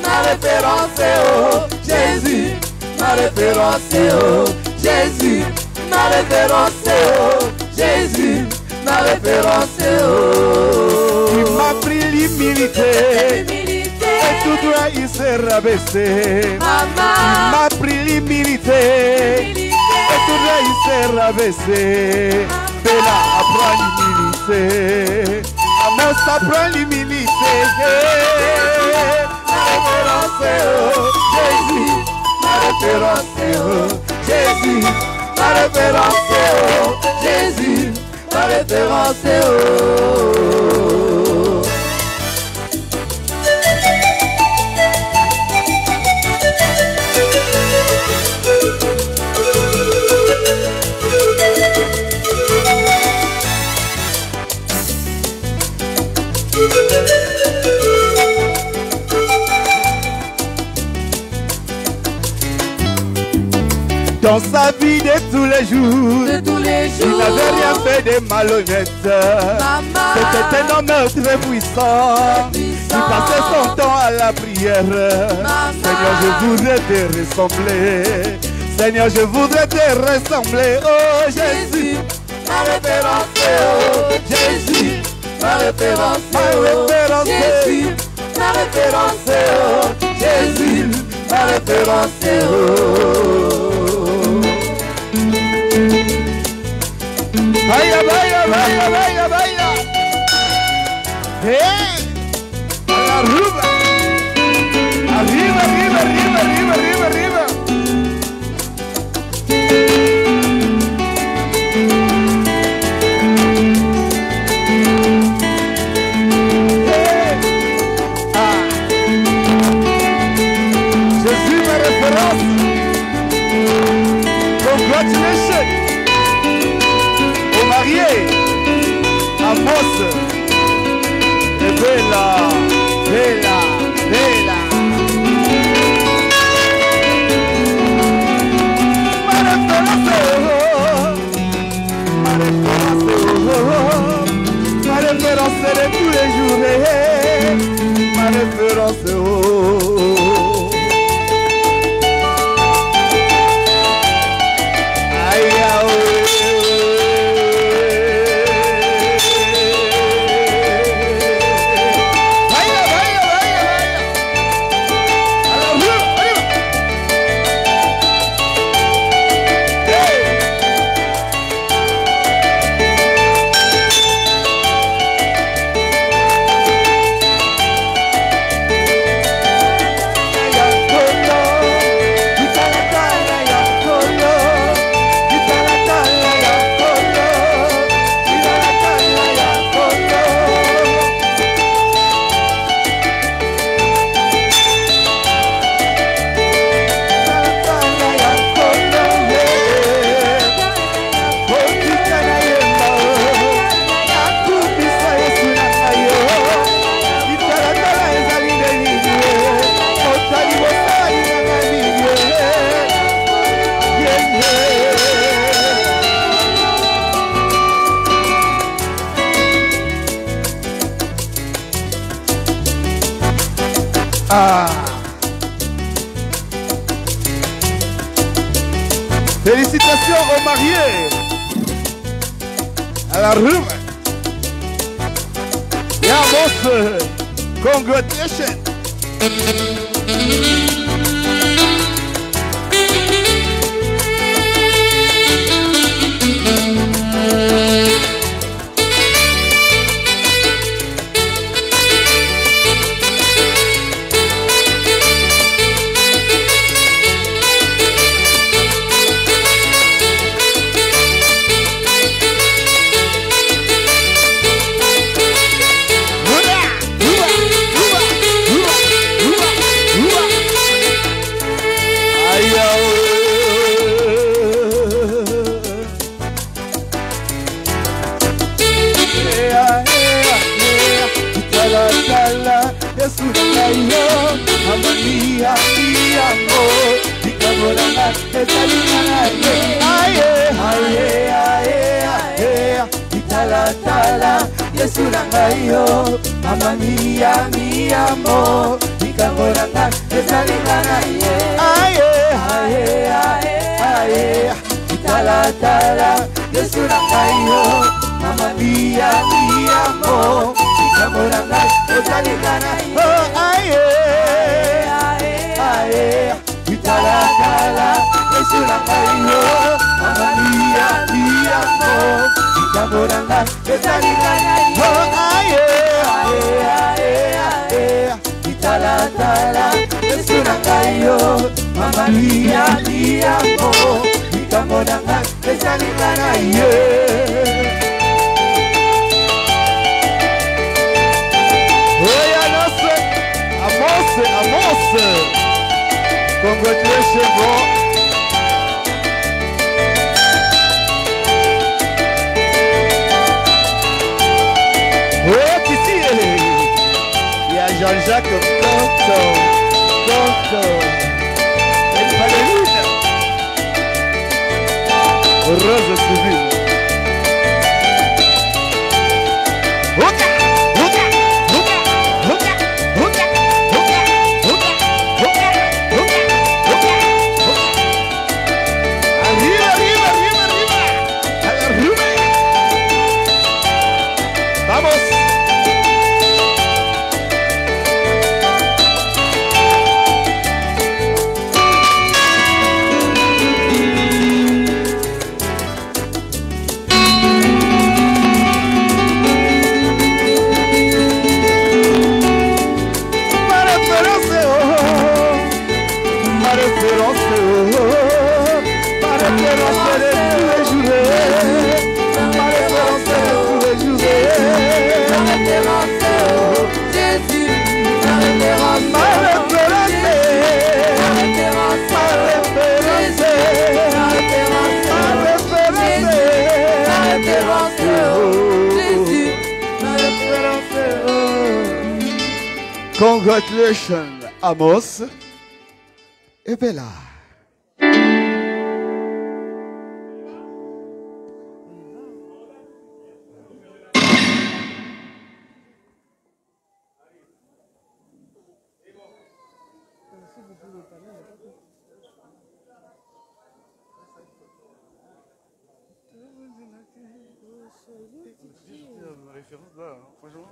ma référence, oh Jésus, ma référence, oh Jésus, ma référence, oh Jésus, ma référence, oh. Il m'a pris l'humilité. Et tout droit il s'est rabaissé. Il m'a pris l'humilité. Et tout droit il s'est rabaissé. Bella apprend l'humilité. Amos apprend l'humilité. Ma référence, oh Jésus. Ma référence, oh Jésus. Ma référence, oh Jésus. Ma référence, oh. Dans sa vie de tous les jours, il n'avait rien fait de malhonnête. C'était un homme très puissant. Il passait son temps à la prière. Seigneur, je voudrais te ressembler. Seigneur, je voudrais te ressembler. Oh Jésus, ma référence, oh Jésus, ma référence, oh Jésus, ma référence, oh Jésus, ma référence, oh. Vaya, vaya, vaya, vaya, vaya. Hey, arriba, arriba, arriba, arriba, arriba, arriba, arriba. Hey. Ah. Jésus, ma référence. Congratulations. Marié, Amos et Bella, Bella, Bella. Ma référence, ma référence, ma référence de tous les jours, ma référence, aïe, aïe. Ah. Félicitations aux mariés. À la rue. Yamos. Congratulations. Congratulations, bro. Oh, ici, il y a Jean-Jacques Conto. Et Valérie. Rose civile. Congratulations, Amos et Bella. Référence là, franchement.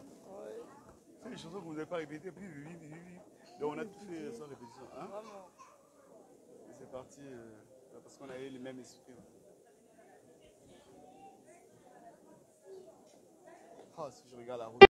C'est des chansons que vous n'avez pas répétées, puis donc on a tout fait sans répétition. Hein? C'est parti parce qu'on avait les mêmes esprits. Ah, si je regarde la route.